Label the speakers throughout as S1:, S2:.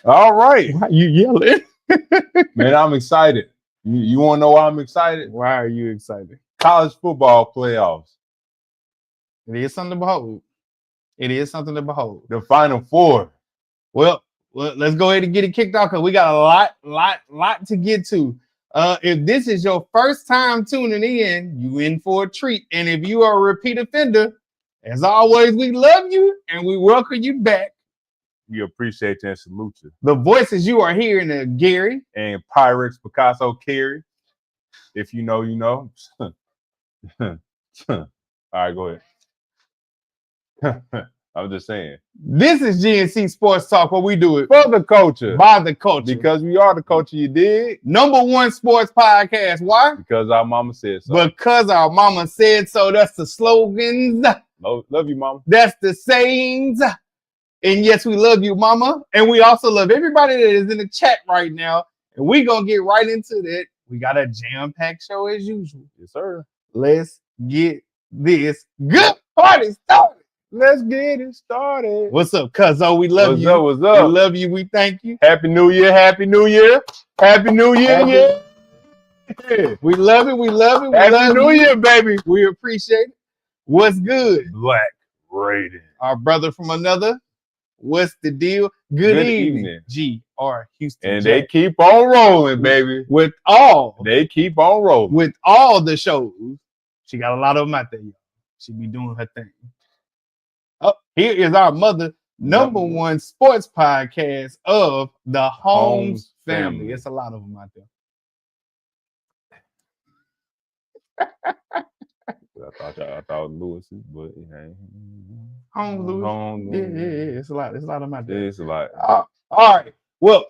S1: All right.
S2: Why you yelling?
S1: Man, I'm excited. You want to know why I'm excited?
S2: Why are you excited?
S1: College football playoffs.
S2: It is something to behold. It is something to behold.
S1: The Final Four.
S2: Well, let's go ahead and get it kicked off because we got a lot to get to. If this is your first time tuning in, you in for a treat. And if you are a repeat offender, as always, we love you and we welcome you back.
S1: We appreciate you and salute you.
S2: The voices you are hearing are Gary
S1: and Pyrex Picasso Cary. If you know, you know. All right, go ahead. I'm just saying.
S2: This is G&C Sports Talk, where we do it
S1: for the culture.
S2: By the culture.
S1: Because we are the culture, you dig?
S2: #1 sports podcast. Why?
S1: Because our mama said so.
S2: Because our mama said so. That's the slogans.
S1: Love you, mama.
S2: That's the sayings. And yes, we love you, mama. And we also love everybody that is in the chat right now. And we're going to get right into that. We got a jam-packed show as usual.
S1: Yes, sir.
S2: Let's get this good party started.
S1: Let's get it started.
S2: What's up, cuzzo? We love you.
S1: What's up?
S2: We love you. We thank you.
S1: Happy New Year. Happy New Year. Happy New Year.
S2: Yeah. We love it. We love it. We
S1: Happy
S2: love
S1: New
S2: you.
S1: Year, baby.
S2: We appreciate it. What's good?
S1: Black Raiden.
S2: Our brother from another. What's the deal? Good evening. G.R. Houston.
S1: And they keep on rolling, baby.
S2: They
S1: keep on rolling.
S2: With all the shows. She got a lot of them out there, y'all. She be doing her thing. Oh, here is our mother, #1 sports podcast of the Holmes family. It's a lot of them out there.
S1: I thought Lewis's, but
S2: Holmes Lewis. Yeah, it's a lot. It's a lot of them out there.
S1: It's a lot.
S2: All right. Well,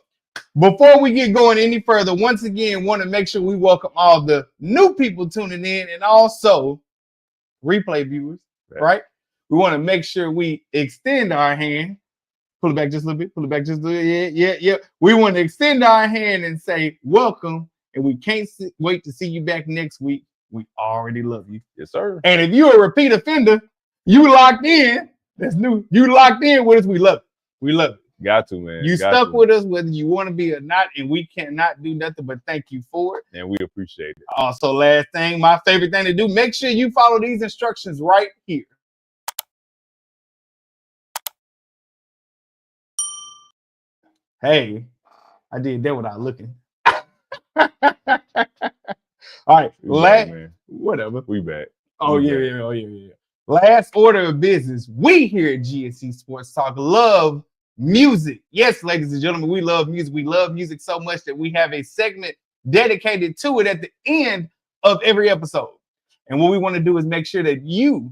S2: before we get going any further, once again, want to make sure we welcome all the new people tuning in and also replay viewers, right? We want to make sure we extend our hand. Pull it back just a little bit. Pull it back just a little bit. Yeah. We want to extend our hand and say welcome, and we can't wait to see you back next week. We already love you.
S1: Yes, sir.
S2: And if you're a repeat offender, you locked in. That's new. You locked in with us. We love it. We love it.
S1: Got to, man.
S2: You stuck with us whether you want to be or not, and we cannot do nothing but thank you for it.
S1: And we appreciate it.
S2: Also, last thing, my favorite thing to do, make sure you follow these instructions right here. Hey, I did that without looking. All right, whatever.
S1: We back.
S2: Oh, yeah. Last order of business. We here at G&C Sports Talk love music. Yes, ladies and gentlemen, we love music. We love music so much that we have a segment dedicated to it at the end of every episode. And what we want to do is make sure that you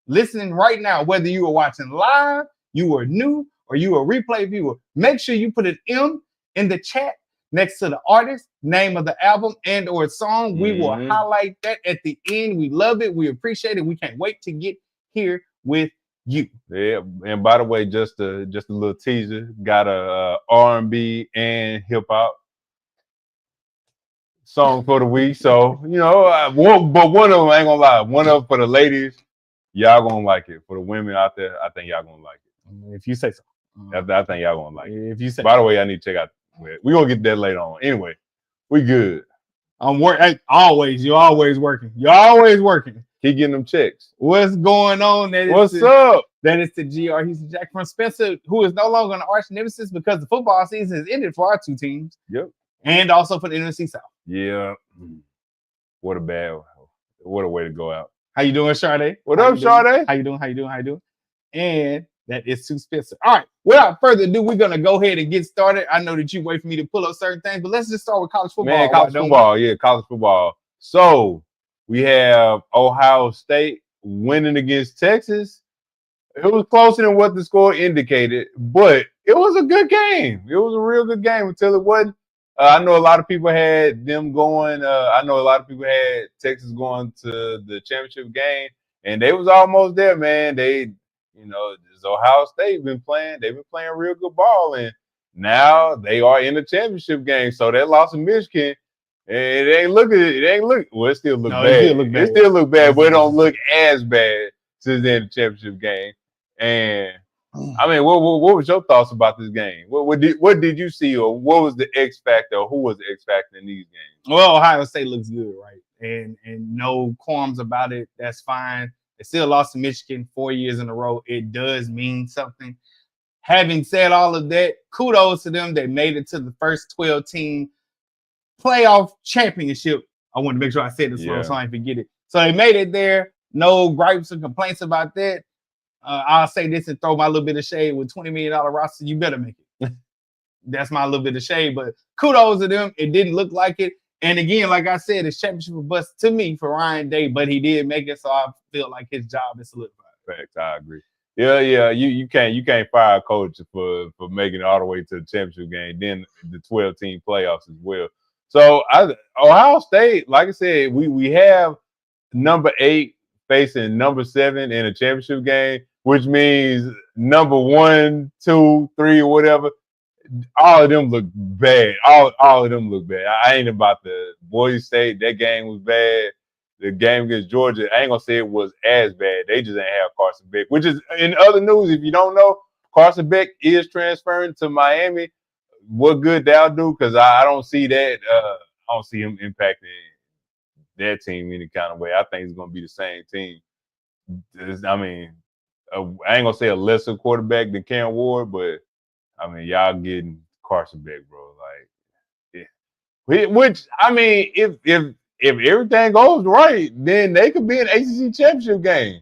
S2: listening right now, whether you are watching live, you are new, or you are a replay viewer, make sure you put an M in the chat next to the artist, name of the album, and or song. We will highlight that at the end. We love it. We appreciate it. We can't wait to get here with you.
S1: Yeah, and by the way, just a little teaser. Got a R&B and hip hop song for the week. So but one of them, I ain't gonna lie, one of them for the ladies, y'all gonna like it. For the women out there, I think y'all gonna like it.
S2: If you say so.
S1: I think y'all gonna like it.
S2: If you say.
S1: By the way, I need to check out. We're gonna get that later on. Anyway, we good.
S2: Always. You're always working.
S1: Keep getting them checks.
S2: What's going on?
S1: What's up?
S2: That is the GR Houston Jack from Spencer, who is no longer an arch nemesis because the football season has ended for our two teams.
S1: Yep.
S2: And also for the NFC South.
S1: Yeah. What a way to go out.
S2: How you doing, Sade?
S1: What up, Sade?
S2: How you doing? And that is to Spencer. All right. Without further ado, we're going to go ahead and get started. I know that you wait for me to pull up certain things, but let's just start with college football.
S1: Man, college football. So we have Ohio State winning against Texas. It was closer than what the score indicated, but it was a good game. It was a real good game until it wasn't. I know a lot of people had them going. I know a lot of people had Texas going to the championship game, and they was almost there, man. Ohio State they've been playing real good ball, and now they are in the championship game. So that loss in Michigan, it still look bad. It still look bad, but it don't look as bad since they're in the championship game. And I mean, what was your thoughts about this game? What did you see, or what was the X factor, or who was the X factor in these games?
S2: Well, Ohio State looks good, right? And no qualms about it. That's fine. They still lost to Michigan 4 years in a row. It does mean something. Having said all of that, kudos to them. They made it to the first 12-team playoff championship. I want to make sure I said this slow so I don't forget it. So they made it there. No gripes or complaints about that. I'll say this and throw my little bit of shade with $20 million roster. You better make it. That's my little bit of shade, but kudos to them. It didn't look like it. And again, like I said, it's championship bust to me for Ryan Day, but he did make it, so I feel like his job is solidified.
S1: Facts, I agree. Yeah. You can't fire a coach for making it all the way to the championship game, then the 12-team playoffs as well. So Ohio State, like I said, we have number 8 facing number 7 in a championship game, which means number 1, 2, 3, or whatever. All of them look bad. All of them look bad. I ain't about the Boise State. That game was bad. The game against Georgia, I ain't gonna say it was as bad. They just ain't have Carson Beck. Which is in other news, if you don't know, Carson Beck is transferring to Miami. What good that'll do? Because I don't see that. I don't see him impacting that team any kind of way. I think it's gonna be the same team. I mean, I ain't gonna say a lesser quarterback than Cam Ward, but I mean, y'all getting Carson Beck, bro. Like, yeah. Which I mean, if everything goes right, then they could be an ACC championship game.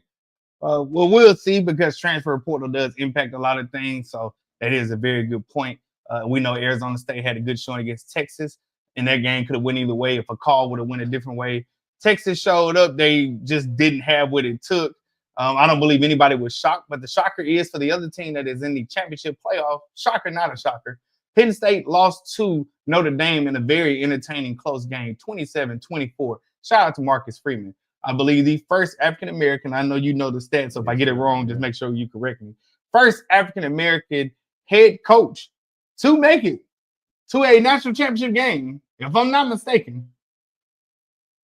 S2: Well, we'll see, because transfer portal does impact a lot of things. So that is a very good point. We know Arizona State had a good showing against Texas, and that game could have went either way if a call would have went a different way. Texas showed up. They just didn't have what it took. I don't believe anybody was shocked, but the shocker is for the other team that is in the championship playoff. Shocker, not a shocker. Penn State lost to Notre Dame in a very entertaining close game, 27-24. Shout out to Marcus Freeman. I believe the first African-American, I know you know the stats, so if I get it wrong, just make sure you correct me. First African-American head coach to make it to a national championship game, if I'm not mistaken.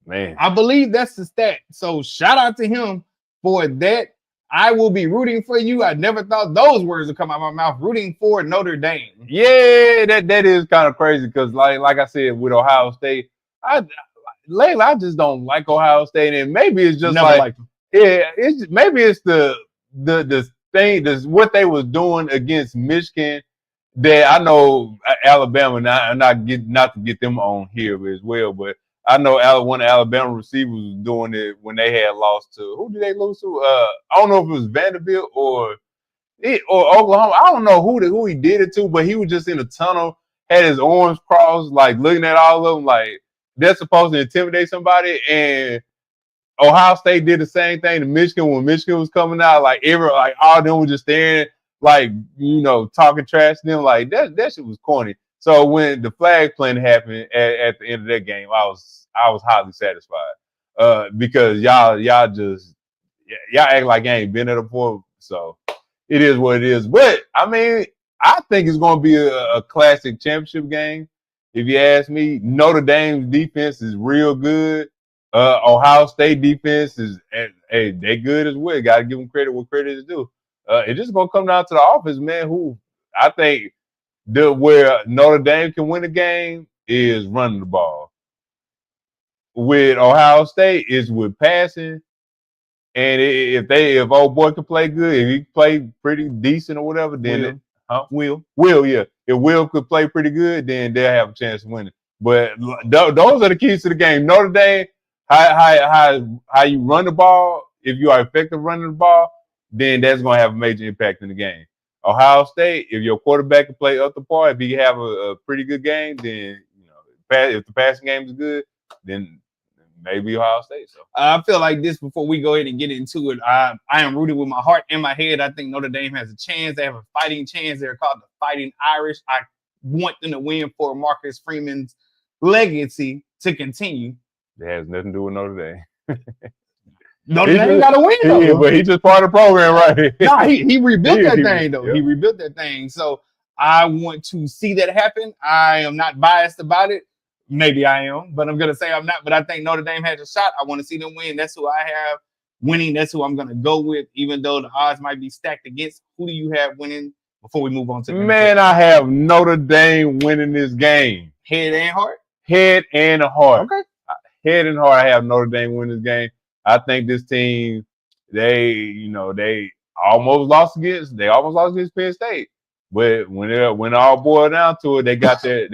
S1: Man,
S2: I believe that's the stat. So shout out to him for that. I will be rooting for you. I never thought those words would come out of my mouth. Rooting for Notre Dame.
S1: Yeah, that is kind of crazy because, like I said, with Ohio State, lately I just don't like Ohio State, and maybe it's just maybe it's the thing, what they was doing against Michigan. That I know Alabama, not to get them on here as well, but I know one of Alabama receivers was doing it when they had lost to, who did they lose to? I don't know if it was Vanderbilt or Oklahoma. I don't know who he did it to, but he was just in a tunnel, had his arms crossed, like looking at all of them, like they're supposed to intimidate somebody. And Ohio State did the same thing to Michigan when Michigan was coming out. Like all of them were just staring, like, talking trash to them. Like that shit was corny. So when the flag playing happened at the end of that game, I was highly satisfied because y'all act like you ain't been there before. So it is what it is. But I mean, I think it's going to be a classic championship game. If you ask me, Notre Dame's defense is real good. Ohio State defense is they good as well. Got to give them credit where credit is due. It's just going to come down to the offense, man. Who I think where Notre Dame can win the game is running the ball. With Ohio State is with passing, and if old boy can play good, if he play pretty decent or whatever, then Will, yeah. If Will could play pretty good, then they'll have a chance of winning. But those are the keys to the game. Notre Dame, how you run the ball. If you are effective running the ball, then that's going to have a major impact in the game. Ohio State, if your quarterback can play up the par, if he have a pretty good game, then if the passing game is good, then maybe Ohio State. So
S2: I feel like this before we go ahead and get into it. I am rooting with my heart and my head. I think Notre Dame has a chance. They have a fighting chance. They're called the Fighting Irish. I want them to win for Marcus Freeman's legacy to continue.
S1: It has nothing to do with Notre Dame.
S2: Notre Dame got to win, though.
S1: Yeah, but he's just part of the program, right?
S2: No, he rebuilt that thing, though. He rebuilt that thing. So I want to see that happen. I am not biased about it. Maybe I am, but I'm going to say I'm not. But I think Notre Dame has a shot. I want to see them win. That's who I have. winning. That's who I'm going to go with, even though the odds might be stacked against. Who do you have winning before we move on to the
S1: Man, I have Notre Dame winning this game.
S2: Head and heart?
S1: Head and heart.
S2: Okay.
S1: Head and heart, I have Notre Dame winning this game. I think this team, they almost lost against Penn State. But when it all boiled down to it, they got that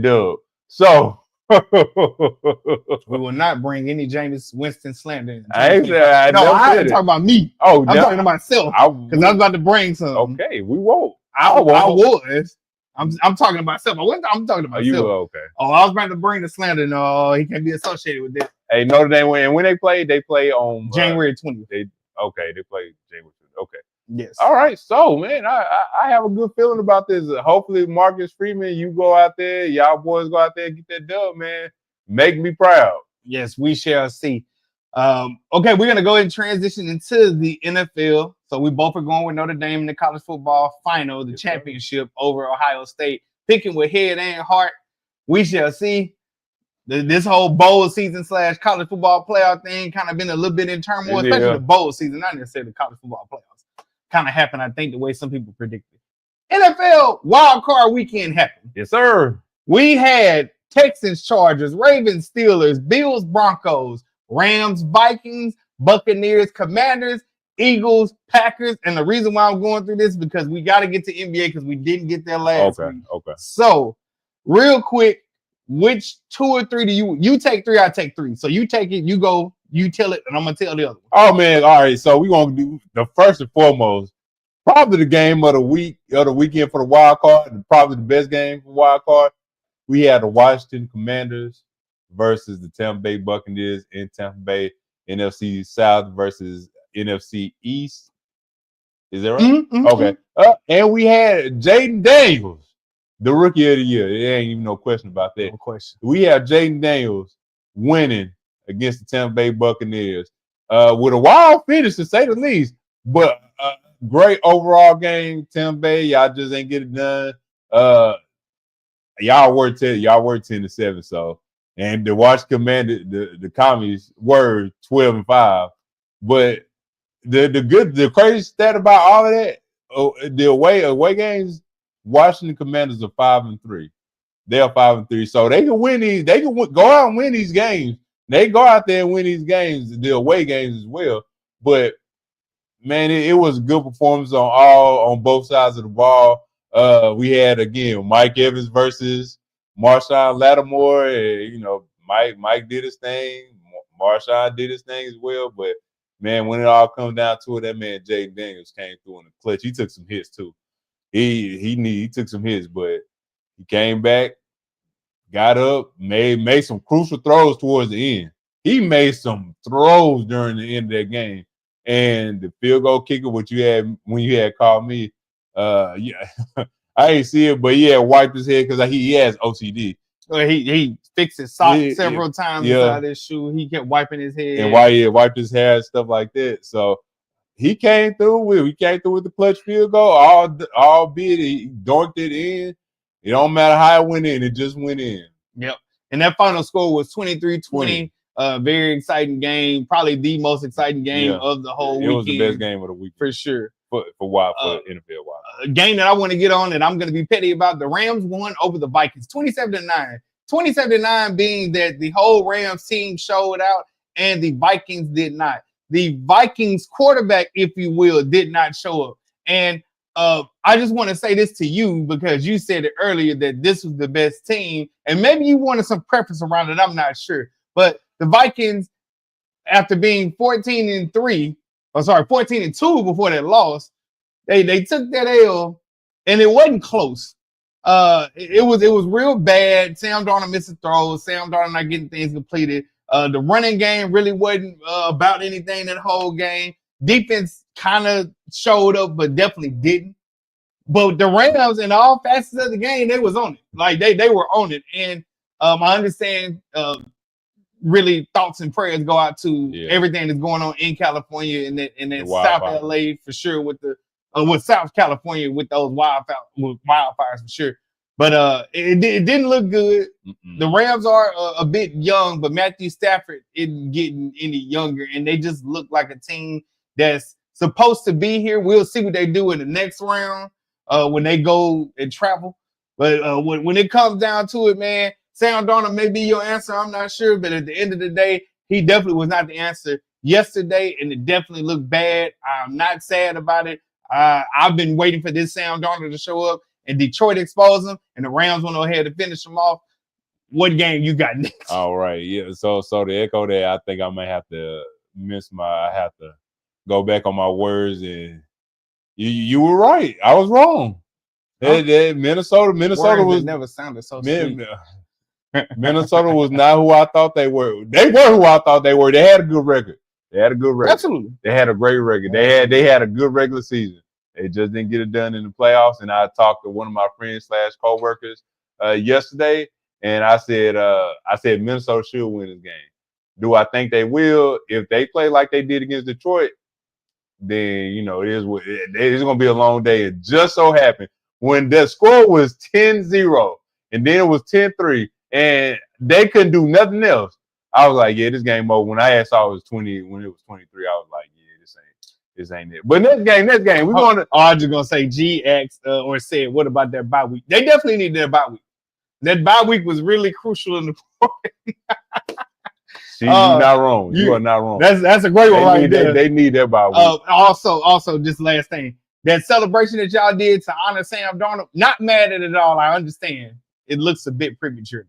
S1: dub. So
S2: we will not bring any Jameis Winston slander in.
S1: I ain't
S2: talking about me.
S1: Oh,
S2: I'm talking to myself because I was about to bring some.
S1: Okay, we won't.
S2: I was. I'm talking to myself. I'm talking to myself.
S1: You okay?
S2: Oh, I was about to bring the slander. No, he can't be associated with that.
S1: Hey, Notre Dame win. And when they play on
S2: January 20th.
S1: They play January 20th. Okay.
S2: Yes.
S1: All right. So, man, I have a good feeling about this. Hopefully, Marcus Freeman, you go out there, y'all boys go out there and get that dub, man. Make me proud.
S2: Yes, we shall see. Okay, we're gonna go ahead and transition into the NFL. So we both are going with Notre Dame in the college football final, the championship over Ohio State. Picking with head and heart. We shall see. This whole bowl season / college football playoff thing kind of been a little bit in turmoil, especially the bowl season, not necessarily the college football playoffs. Kind of happened, I think, the way some people predicted. NFL wild card weekend happened.
S1: Yes, sir.
S2: We had Texans, Chargers, Ravens, Steelers, Bills, Broncos, Rams, Vikings, Buccaneers, Commanders, Eagles, Packers. And the reason why I'm going through this is because we got to get to NBA because we didn't get there last week.
S1: Okay.
S2: So, real quick, which 2 or 3 do you take 3? I take 3. So you take it, you go, you tell it, and I'm gonna tell the other one.
S1: Oh man, all right. So we're gonna do the first and foremost, probably the game of the weekend for the wild card, and probably the best game for wild card. We had the Washington Commanders versus the Tampa Bay Buccaneers in Tampa Bay, NFC South versus NFC East. Is that right?
S2: Mm-hmm.
S1: Okay. And we had Jaden Daniels, the rookie of the year. There ain't even no question about that.
S2: No question.
S1: We have Jaden Daniels winning against the Tampa Bay Buccaneers with a wild finish, to say the least. But great overall game, Tampa Bay. Y'all just ain't get it done. Y'all were 10-7. So, and the Washington Commanders, the Commies were 12-5. But the crazy stat about all of that, the away games, Washington Commanders are 5-3. They are 5-3. So they can win these. They can go out and win these games. They go out there and win these games, the away games as well. But man, it was a good performance on both sides of the ball. We had again Mike Evans versus Marshawn Lattimore. Mike did his thing. Marshawn did his thing as well. But man, when it all comes down to it, that man Jaden Daniels came through in the clutch. He took some hits too. He took some hits, but he came back, got up, made some crucial throws towards the end. He made some throws during the end of that game. And the field goal kicker, when you had called me, I ain't see it, but he had wiped his head because he has OCD.
S2: He fixed his socks several times inside his shoe. He kept wiping his head.
S1: And why he had wiped his hair and stuff like that. So he came through with the clutch field goal, albeit he donked it in. It don't matter how it went in, it just went in.
S2: Yep. And that final score was 23-20. Very exciting game. Probably the most exciting game of the whole weekend. It was the
S1: best game of the weekend.
S2: For sure.
S1: For NFL Wild.
S2: A game that I want to get on that I'm going to be petty about. The Rams won over the Vikings 27-9. 27-9 being that the whole Rams team showed out and the Vikings did not. The Vikings quarterback, if you will, did not show up. And I just want to say this to you because you said it earlier that this was the best team. And maybe you wanted some preference around it. I'm not sure. But the Vikings, after being 14-2 before that loss, they took that L, and it wasn't close. It was real bad. Sam Darnold missing throws. Sam Darnold not getting things completed. The running game really wasn't about anything that whole game. Defense kind of showed up, but definitely didn't. But the Rams in all facets of the game, they was on it. Like they were on it. And I understand really thoughts and prayers go out to everything that's going on in California and that South LA for sure with South California with those wildfires for sure. But it didn't look good.
S1: Mm-mm.
S2: The Rams are a bit young, but Matthew Stafford isn't getting any younger, and they just look like a team that's supposed to be here. We'll see what they do in the next round when they go and travel. But when it comes down to it, man, Sam Darnold may be your answer. I'm not sure, but at the end of the day, he definitely was not the answer yesterday, and it definitely looked bad. I'm not sad about it. I've been waiting for this Sam Darnold to show up, and Detroit exposed them, and the Rams went ahead to finish them off. What game you got next?
S1: All right, yeah. So to echo that, I think I may have to I have to go back on my words, and you were right. I was wrong.
S2: Huh?
S1: Minnesota
S2: Words
S1: was
S2: never sounded so sweet.
S1: Minnesota was not who I thought they were. They were who I thought they were. They had a good record.
S2: Absolutely.
S1: They had a great record. They had a good regular season. They just didn't get it done in the playoffs. And I talked to one of my friends / coworkers yesterday, and I said Minnesota should win this game. Do I think they will? If they play like they did against Detroit, then it's going to be a long day. It just so happened when the score was 10-0 and then it was 10-3 and they couldn't do nothing else. I was like, yeah, this game over. When I saw it was 20, when it was 23, I was like, yeah, this ain't it. But next game, we're going to.
S2: I was just gonna say GX or said, what about their bye week? They definitely need their bye week. That bye week was really crucial in the
S1: See, you're not wrong. You are not wrong.
S2: That's a great one right there.
S1: They need their bye week.
S2: Also, just last thing. That celebration that y'all did to honor Sam Darnold, not mad at it at all. I understand. It looks a bit premature now.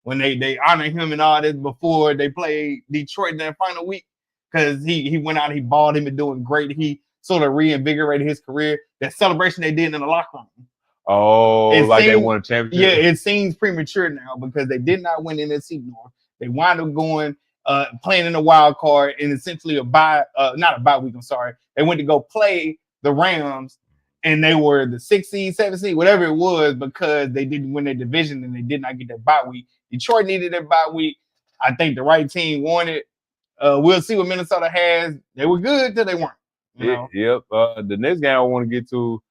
S2: When they honor him and all this before they played Detroit in that final week, because he went out, he balled him and doing great. He sort of reinvigorated his career. That celebration they did in the locker room.
S1: Oh, they won a championship?
S2: Yeah, it seems premature now because they did not win NFC North. They wound up going playing in a wild card and essentially not a bye week, I'm sorry. They went to go play the Rams and they were the 6th seed, 7th seed, whatever it was, because they didn't win their division and they did not get their bye week. Detroit needed their bye week. I think the right team won it. We'll see what Minnesota has. They were good till they weren't.
S1: Yep. The next game I want to get to,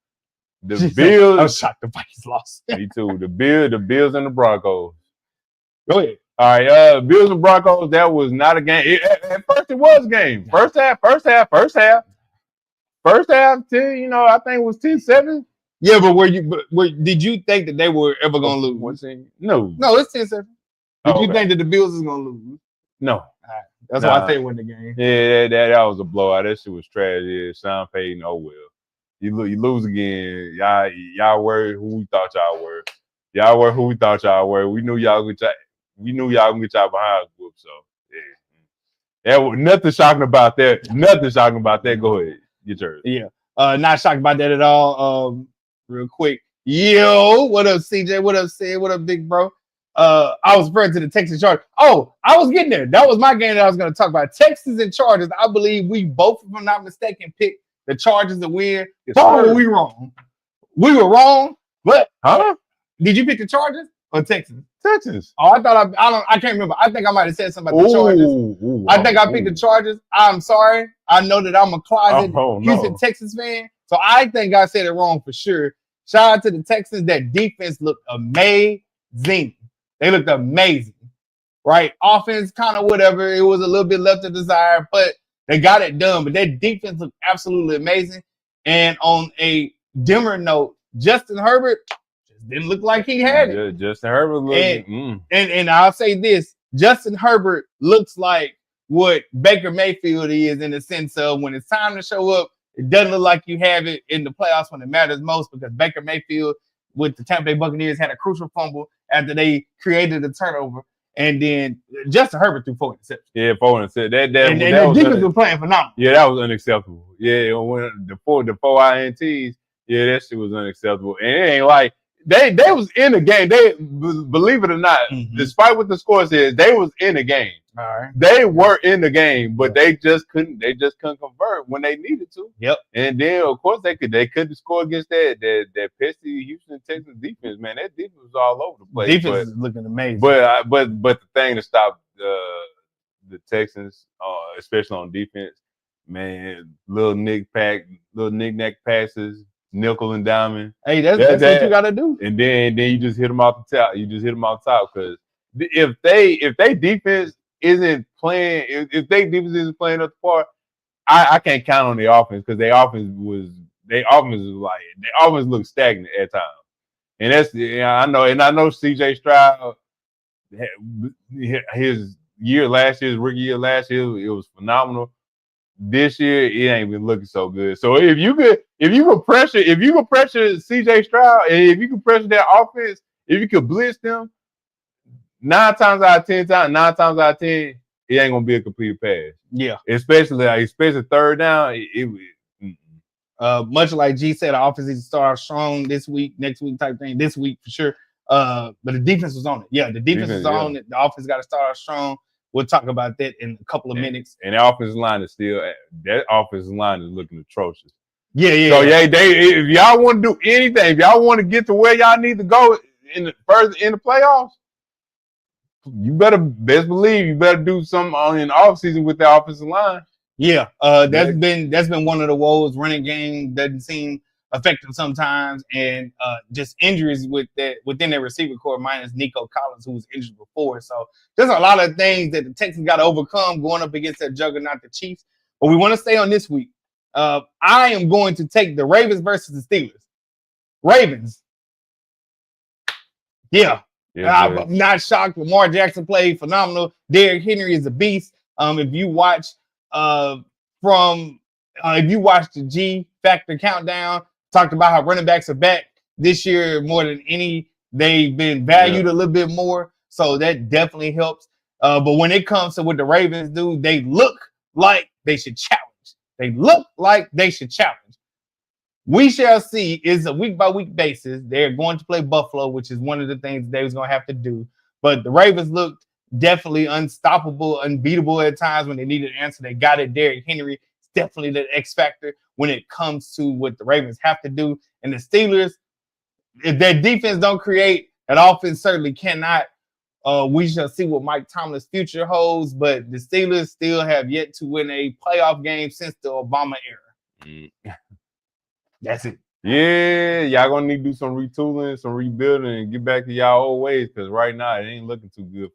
S1: the Bills.
S2: I was shocked the Vikings lost.
S1: Me too. The Bills and the Broncos.
S2: Go ahead.
S1: All right. Bills and Broncos. That was not a game. At first, it was a game. First half. First half, I think it was 10-7.
S2: Yeah, but did you think that they were ever going to lose?
S1: No,
S2: it's 10-7. Did you think that the Bills is going to lose?
S1: No.
S2: All right. That's why I say it wasn't the game.
S1: Yeah, that was a blowout. That shit was trash. Yeah, Sean Payton, oh well. You lose again. Y'all were who we thought y'all were. Y'all were who we thought y'all were. We knew y'all gonna get y'all behind whoop. So yeah. That was nothing shocking about that. Nothing shocking about that. Go ahead. Get yours.
S2: Yeah. Not shocked about that at all. Real quick. Yo, what up, CJ? What up, Sid? What up, big bro? I was referring to the Texas Chargers. Oh, I was getting there. That was my game that I was going to talk about. Texas and Chargers. I believe we both, if I'm not mistaken, picked the Chargers to win. Were we wrong? We were wrong, but did you pick the Chargers or Texas?
S1: Texas.
S2: Oh, I can't remember. I think I might have said something about the Chargers. I think I picked the Chargers. I'm sorry. I know that I'm a closet Houston Texas fan, so I think I said it wrong for sure. Shout out to the Texans. That defense looked amazing. They looked amazing, right? Offense, kind of whatever. It was a little bit left to desire, but they got it done. But that defense looked absolutely amazing. And on a dimmer note, Justin Herbert just didn't look like he had it.
S1: Justin Herbert looked.
S2: And I'll say this: Justin Herbert looks like what Baker Mayfield is in the sense of when it's time to show up, it doesn't look like you have it in the playoffs when it matters most, because Baker Mayfield with the Tampa Bay Buccaneers had a crucial fumble after they created a turnover, and then Justin Herbert threw 4 interceptions.
S1: Yeah, 4 interceptions.
S2: And the defense was playing phenomenal.
S1: Yeah, that was unacceptable. Yeah, when the four INTs, yeah, that shit was unacceptable. And it ain't like they was in the game. They, believe it or not, despite what the score says, they was in the game.
S2: All right.
S1: They were in the game, but they just couldn't convert when they needed to.
S2: Yep.
S1: And then of course they couldn't score against that pesky Houston Texans defense, man. That defense was all over the place.
S2: Defense is looking amazing.
S1: But the thing to stop the Texans, especially on defense, man, little knick-knack passes, nickel and diamond.
S2: Hey, that's what you gotta do.
S1: And then you just hit them off the top. You just hit them off the top because if they defense isn't playing, if they defense isn't playing up the par, I can't count on their offense because their offense looked stagnant at times. And that's I know CJ Stroud, his rookie year last year, it was phenomenal. This year it ain't been looking so good. So if you could pressure CJ Stroud and if you could pressure that offense, if you could blitz them, 9 times out of 10, it ain't gonna be a completed pass.
S2: Yeah,
S1: especially third down.
S2: Much like G said, the offense needs to start strong this week, next week type thing. This week for sure. But the defense was on it. Yeah, the defense was on it. The offense got to start strong. We'll talk about that in a couple of minutes.
S1: And the offensive line is looking atrocious.
S2: Yeah.
S1: So if y'all want to do anything, if y'all want to get to where y'all need to go in the playoffs, you better do something in the offseason with the offensive line.
S2: Yeah, that's been one of the woes. Running game doesn't seem effective sometimes, and just injuries within their receiver core, minus Nico Collins, who was injured before. So there's a lot of things that the Texans got to overcome going up against that juggernaut, the Chiefs. But we want to stay on this week. I am going to take the Ravens versus the Steelers. Ravens. Yeah. I'm not shocked. Lamar Jackson played phenomenal. Derrick Henry is a beast. If you watch the G Factor countdown, talked about how running backs are back this year more than any. They've been valued a little bit more, so that definitely helps. But when it comes to what the Ravens do, they look like they should challenge. We shall see. It's a week-by-week basis. They're going to play Buffalo, which is one of the things they was going to have to do. But the Ravens looked definitely unstoppable, unbeatable at times when they needed an answer. They got it. Derrick Henry is definitely the X factor when it comes to what the Ravens have to do. And the Steelers, if their defense don't create, that offense certainly cannot. We shall see what Mike Tomlin's future holds, but the Steelers still have yet to win a playoff game since the Obama era. That's it.
S1: Yeah, y'all gonna need to do some retooling, some rebuilding, and get back to y'all old ways because right now it ain't looking too good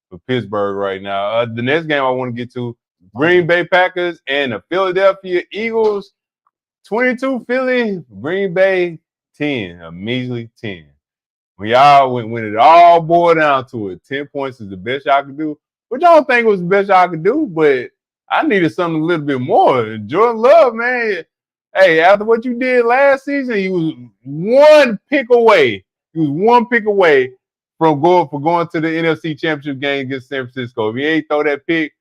S1: for Pittsburgh right now. The next game I want to get to, Green Bay Packers and the Philadelphia Eagles. 22 Philly, Green Bay 10, a measly 10. When it all boiled down to it, 10 points is the best y'all could do. Which I don't think it was the best y'all could do, but I needed something a little bit more. Jordan Love, man. Hey, after what you did last season, he was one pick away. From going to the NFC Championship game against San Francisco. If he ain't throw that pick,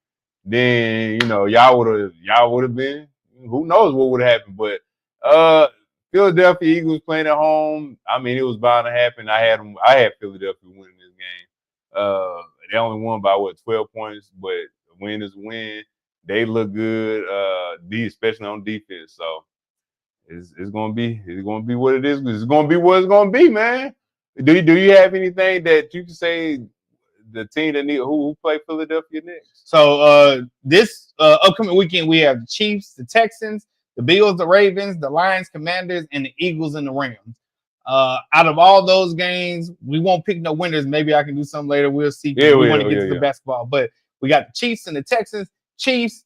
S1: then y'all would have been. Who knows what would have happened? But Philadelphia Eagles playing at home. I mean, it was bound to happen. I had Philadelphia winning this game. They only won by 12 points, but a win is a win. They look good, especially on defense. So. It's gonna be what it is. It's gonna be what it's gonna be, man. Do you have anything that you can say the team that who play Philadelphia next?
S2: So this upcoming weekend we have the Chiefs, the Texans, the Bills, the Ravens, the Lions, Commanders, and the Eagles and the Rams. Out of all those games, we won't pick no winners. Maybe I can do something later. We'll see. We want to get to the basketball, but we got the Chiefs and the Texans. Chiefs.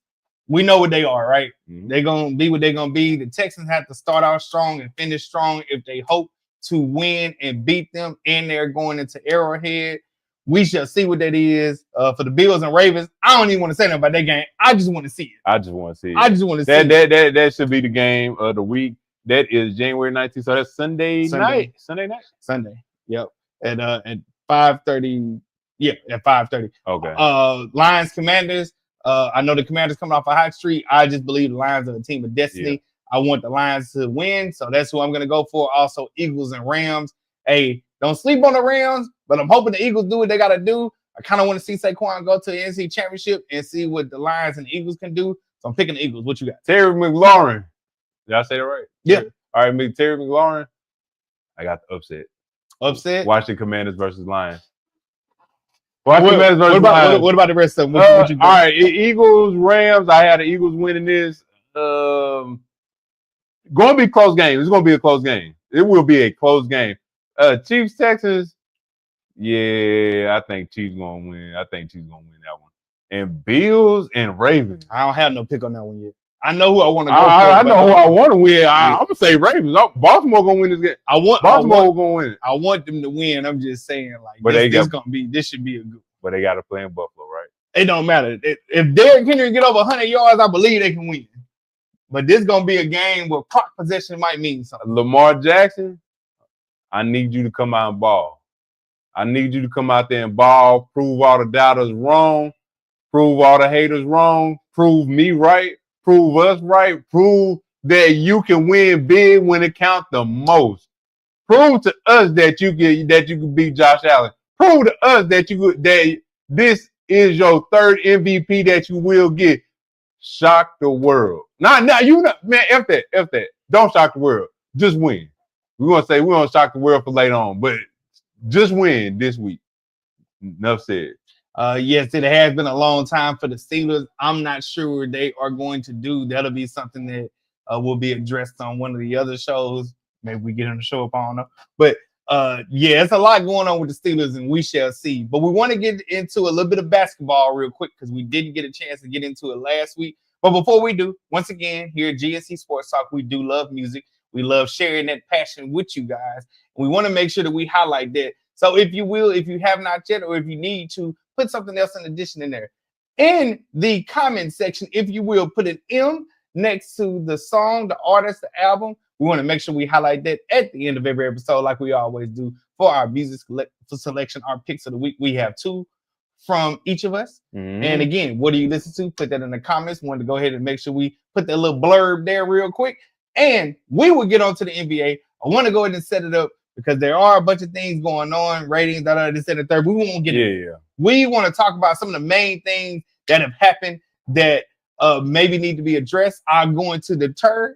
S2: We know what they are, right? Mm-hmm. They're going to be what they're going to be. The Texans have to start out strong and finish strong if they hope to win and beat them, and they're going into Arrowhead. We shall see what that is. For the Bills and Ravens, I don't even want to say nothing about that game. I just want to see it.
S1: That should be the game of the week. That is January 19th. So that's Sunday night.
S2: Sunday. Yep. At 5:30. Yeah, at 5:30.
S1: Okay.
S2: Lions, Commanders. I know the Commanders coming off a hot streak. I just believe the Lions are a team of destiny. Yeah. I want the Lions to win, so that's who I'm going to go for. Also, Eagles and Rams. Hey, don't sleep on the Rams, but I'm hoping the Eagles do what they got to do. I kind of want to see Saquon go to the NFC Championship and see what the Lions and the Eagles can do. So I'm picking the Eagles. What you got?
S1: Terry McLaurin. Did I say that right?
S2: Yeah.
S1: All right, Terry McLaurin. I got the upset.
S2: Upset?
S1: Washington Commanders versus Lions.
S2: What about the rest of them?
S1: All right, Eagles, Rams. I had the Eagles winning this. Going to be close game. It's going to be a close game. It will be a close game. Chiefs, Texans. Yeah, I think Chiefs going to win. I think Chiefs going to win that one. And Bills and Ravens.
S2: I don't have no pick on that one yet. I know who I want to go for.
S1: I know who I want to win. I'm going to say Ravens. Baltimore going to win this game. Baltimore going to win it.
S2: I want them to win. I'm just saying, like, this should be a good.
S1: But they got to play in Buffalo, right?
S2: It don't matter. If Derrick Henry get over 100 yards, I believe they can win. But this going to be a game where clock possession might mean something.
S1: Lamar Jackson, I need you to come out and ball. I need you to come out there and ball, prove all the doubters wrong, prove all the haters wrong, prove me right, prove us right, prove that you can win big when it counts the most. Prove to us that you can beat Josh Allen. Prove to us that this is your third MVP that you will get. Shock the world. Man, F that. Don't shock the world. Just win. We're gonna say we're gonna shock the world for later on, but just win this week. Enough said.
S2: Yes, it has been a long time for the Steelers. I'm not sure they are going to do. That'll be something that will be addressed on one of the other shows. Maybe we get on the show up, I don't know. But yeah, it's a lot going on with the Steelers, and we shall see. But we want to get into a little bit of basketball real quick because we didn't get a chance to get into it last week. But before we do, once again, here at G&C Sports Talk, we do love music. We love sharing that passion with you guys. We want to make sure that we highlight that. So if you have not yet, or if you need to, put something else in addition in there. In the comment section, if you will, put an M next to the song, the artist, the album. We want to make sure we highlight that at the end of every episode, like we always do for our music selection, our picks of the week. We have 2 from each of us. Mm-hmm. And again, what do you listen to? Put that in the comments. We wanted to go ahead and make sure we put that little blurb there real quick. And we will get on to the NBA. I want to go ahead and set it up because there are a bunch of things going on, ratings, this and the third. We won't get it. Yeah. We want to talk about some of the main things that have happened that maybe need to be addressed. I'm going to defer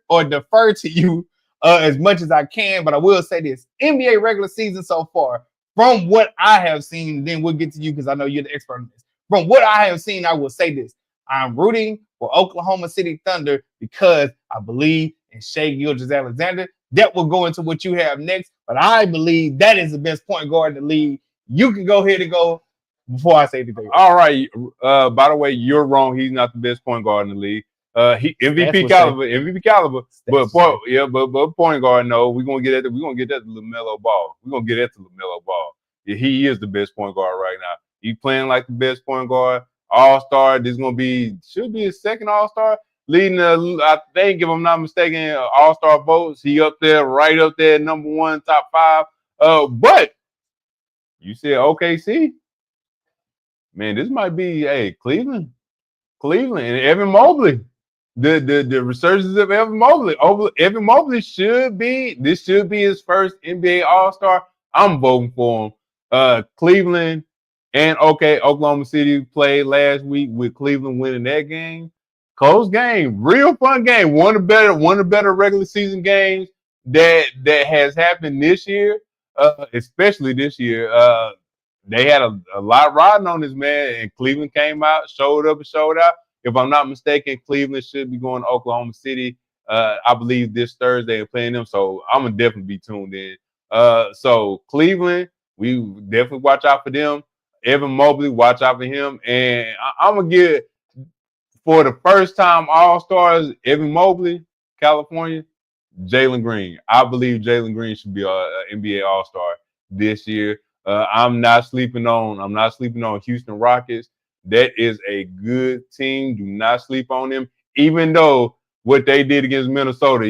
S2: to you as much as I can, but I will say this. NBA regular season so far, from what I have seen, then we'll get to you because I know you're the expert on this. From what I have seen, I will say this. I'm rooting for Oklahoma City Thunder because I believe in Shai Gilgeous-Alexander. That will go into what you have next, but I believe that is the best point guard in the league. You can go ahead and go before I say anything.
S1: All right. By the way, you're wrong. He's not the best point guard in the league. He MVP caliber. But point guard, no. We're gonna get that to LaMelo Ball. Yeah, he is the best point guard right now. He's playing like the best point guard. All-star. This should be his second All-Star. Leading I think, if I'm not mistaken, All-Star votes. He right up there, number 1, top 5. But you said OKC. Man, this might be Cleveland, and Evan Mobley. The resurgence of Evan Mobley. Evan Mobley should be his first NBA All-Star. I'm voting for him. Cleveland and Oklahoma City played last week with Cleveland winning that game. Close game, real fun game. One of the better regular season games that has happened this year, especially this year. They had a lot riding on this man, and Cleveland came out, showed up and showed out. If I'm not mistaken, Cleveland should be going to Oklahoma City, I believe, this Thursday and playing them. So I'm gonna definitely be tuned in. So Cleveland, we definitely watch out for them. Evan Mobley, watch out for him, and I'm gonna get. For the first time All-Stars, Evan Mobley, California, Jalen Green. I believe Jalen Green should be an NBA All-Star this year. I'm not sleeping on Houston Rockets. That is a good team. Do not sleep on them. Even though what they did against Minnesota,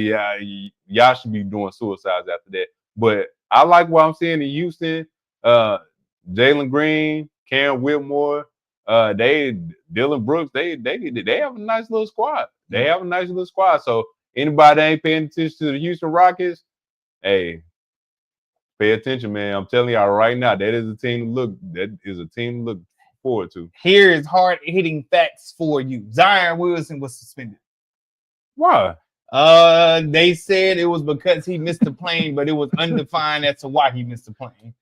S1: y'all should be doing suicides after that. But I like what I'm seeing in Houston. Jalen Green, Cam Whitmore, Dylan Brooks, they have a nice little squad. So anybody that ain't paying attention to the Houston Rockets, hey, pay attention, man. I'm telling y'all right now, that is a team to look forward to.
S2: Here is hard-hitting facts for you. Zion Williamson was suspended.
S1: Why?
S2: They said it was because he missed the plane, but it was undefined as to why he missed the plane.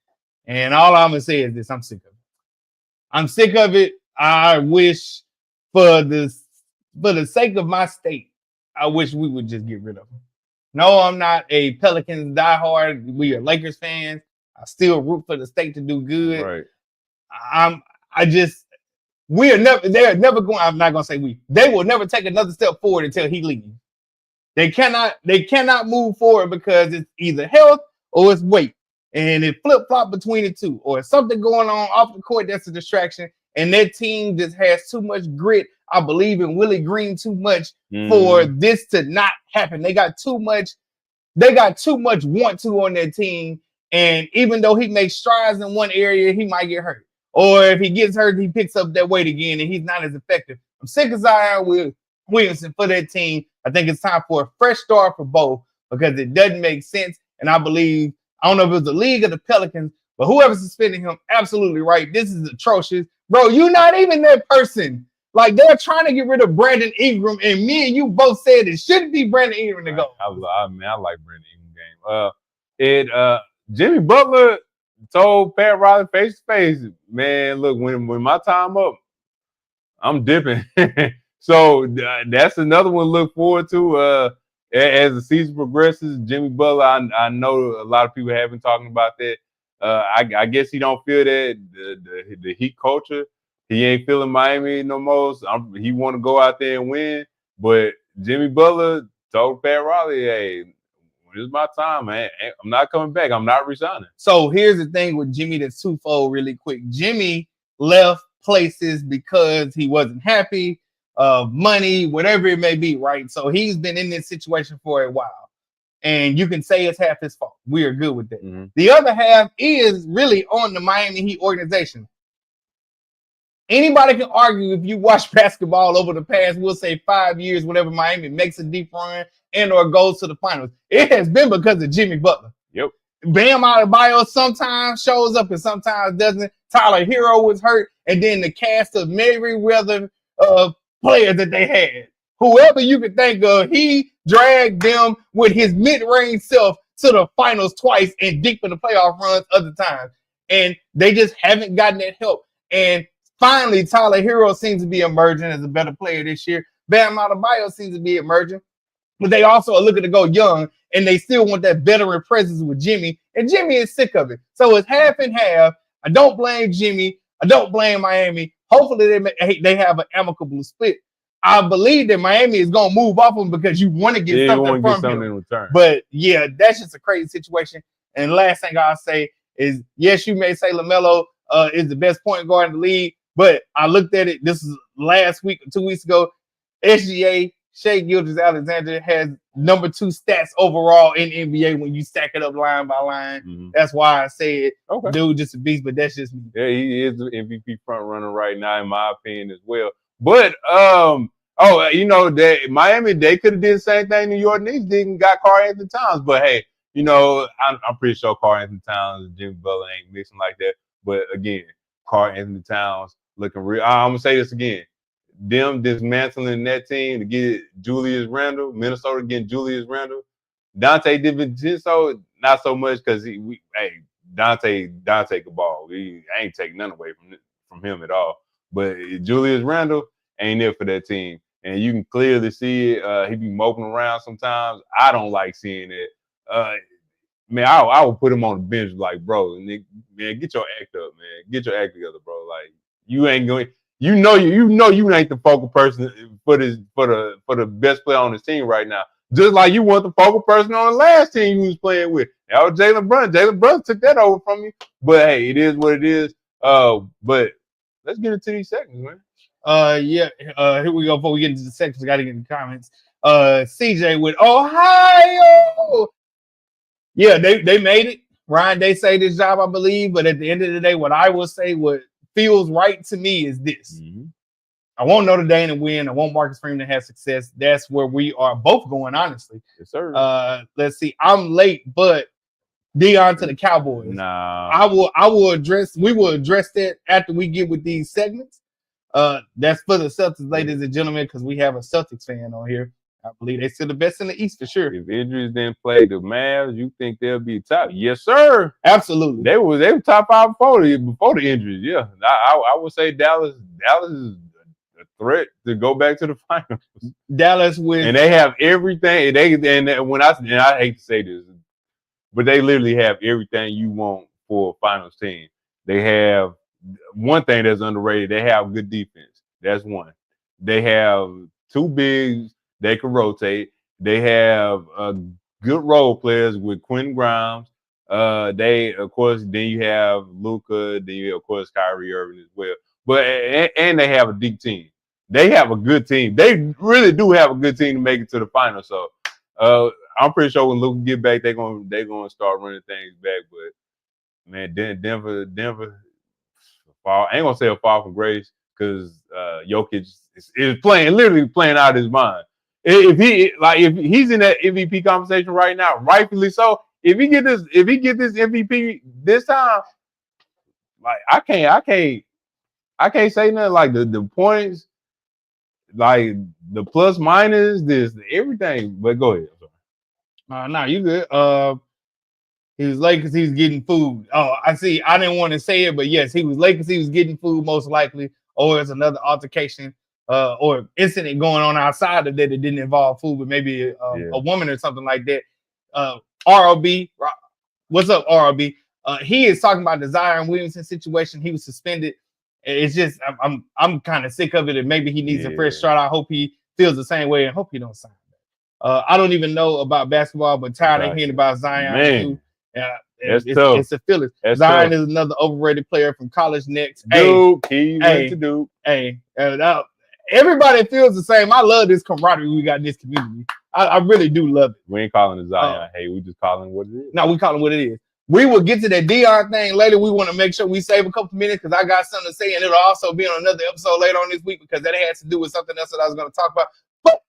S2: And all I'm gonna say is this: I'm sick of it. I wish, for the sake of my state, I wish we would just get rid of him. No, I'm not a Pelicans diehard. We are Lakers fans. I still root for the state to do good.
S1: Right.
S2: They're never going, I'm not gonna say they will never take another step forward until he leaves. They cannot move forward because it's either health or it's weight. And it flip-flop between the two, or something going on off the court that's a distraction. And their team just has too much grit. I believe in Willie Green too much for this to not happen. They got too much want to on their team. And even though he makes strides in one area, he might get hurt. Or if he gets hurt, he picks up that weight again and he's not as effective. I'm sick of Zion Williamson for that team. I think it's time for a fresh start for both because it doesn't make sense. And I believe, I don't know if it was the league or the Pelicans, but whoever's suspending him, absolutely right. This is atrocious. Bro, you're not even that person. Like, they're trying to get rid of Brandon Ingram, and me and you both said it shouldn't be Brandon Ingram to go.
S1: I like Brandon Ingram game. Jimmy Butler told Pat Riley face to face, man, look, when my time up, I'm dipping. So that's another one to look forward to. As the season progresses, Jimmy Butler, I know a lot of people have been talking about that. I guess he don't feel that the Heat culture. He ain't feeling Miami no more. So he want to go out there and win. But Jimmy Butler told Pat Riley, hey, this is my time, man. I'm not coming back. I'm not resigning.
S2: So here's the thing with Jimmy that's twofold really quick. Jimmy left places because he wasn't happy, money, whatever it may be, right? So he's been in this situation for a while. And you can say it's half his fault. We are good with that. Mm-hmm. The other half is really on the Miami Heat organization. Anybody can argue if you watch basketball over the past, we'll say 5 years, whenever Miami makes a deep run and or goes to the finals. It has been because of Jimmy Butler.
S1: Yep.
S2: Bam Adebayo sometimes shows up and sometimes doesn't. Tyler Hero was hurt. And then the cast of Merriweather players that they had. Whoever you could think of, he dragged them with his mid-range self to the finals twice and deep in the playoff runs other times. And they just haven't gotten that help. And finally, Tyler Hero seems to be emerging as a better player this year. Bam Adebayo seems to be emerging. But they also are looking to go young, and they still want that veteran presence with Jimmy. And Jimmy is sick of it. So it's half and half. I don't blame Jimmy. I don't blame Miami. Hopefully they have an amicable split. I believe that Miami is going to move off him because you want to get something from him.
S1: In return.
S2: But, yeah, that's just a crazy situation. And the last thing I'll say is, yes, you may say LaMelo is the best point guard in the league, but I looked at it. This is last week or 2 weeks ago. SGA, Shai Gilgeous-Alexander, has number 2 stats overall in NBA when you stack it up line by line. Mm-hmm. That's why I say it. Okay. Dude, just a beast, but that's just me.
S1: Yeah, he is the MVP front runner right now, in my opinion, as well. But that Miami, they could have did the same thing New York Knicks did and got Karl-Anthony Towns. But hey, I'm pretty sure Karl-Anthony Towns and Jimmy Butler ain't mixing like that. But again, Karl-Anthony Towns looking real. I'm gonna say this again. Them dismantling that team to get Julius Randle, Minnesota getting Julius Randle. Dante DiVincenzo, not so much because Dante could ball. I ain't taking none away from him at all. But Julius Randle ain't there for that team. And you can clearly see it. He be moping around sometimes. I don't like seeing it. Man, I would put him on the bench like, bro, man, get your act up, man. Get your act together, bro. Like, you ain't going. You know you ain't the focal person for the best player on this team right now. Just like you weren't the focal person on the last team you was playing with. That was Jalen Brunson. Jalen Brunson took that over from you. But hey, it is what it is. But let's get into these segments, man.
S2: Here we go. Before we get into the segments, we got to get in the comments. CJ with Ohio. Yeah, they made it. Ryan, they say this job, I believe. But at the end of the day, what I will say, what feels right to me is this. Mm-hmm. I want Notre Dame to win. I want Marcus Freeman to have success. That's where we are both going, honestly.
S1: Yes, sir.
S2: Let's see. I'm late, but Deion to the Cowboys.
S1: Nah.
S2: We will address that after we get with these segments. That's for the Celtics, ladies and gentlemen, because we have a Celtics fan on here. I believe they're still the best in the East for sure.
S1: If injuries didn't play the Mavs, you think they'll be top? Yes, sir.
S2: Absolutely.
S1: They were top 5 before the injuries. Yeah, I would say Dallas is a threat to go back to the finals.
S2: Dallas with
S1: And they have everything. I hate to say this, but they literally have everything you want for a finals team. They have one thing that's underrated. They have good defense. That's one. They have two bigs. They can rotate. They have good role players with Quentin Grimes. They, of course, then you have Luka. Then you have, of course, Kyrie Irving as well. But and they have a deep team. They have a good team. They really do have a good team to make it to the final. So I'm pretty sure when Luka get back, they're gonna start running things back. But man, Denver, fall. I ain't gonna say a fall from grace because Jokic is literally playing out of his mind. If he's in that MVP conversation right now, rightfully so. If he get this MVP this time, like I can't say nothing. Like the points, like the plus minus, this everything. But go ahead.
S2: no, you good. He was late because he was getting food. Oh, I see. I didn't want to say it, but yes, he was late because he was getting food, most likely, or it's another altercation or incident going on outside of that didn't involve food, but maybe a woman or something like that. ROB, what's up, ROB? He is talking about the Zion Williamson situation. He was suspended. It's just I'm kind of sick of it, and maybe he needs a fresh start. I hope he feels the same way, and hope he don't sign. I don't even know about basketball, but tired of hearing about Zion too. It's a feeling. Zion is another overrated player from college next.
S1: Duke, he went to Duke.
S2: Everybody feels the same. I love this camaraderie we got in this community. I really do love it.
S1: We ain't calling it Zion. Hey, we just calling it what it is.
S2: No, we calling it what it is. We will get to that Dion thing later. We want to make sure we save a couple minutes because I got something to say, and it'll also be on another episode later on this week because that has to do with something else that I was going to talk about. But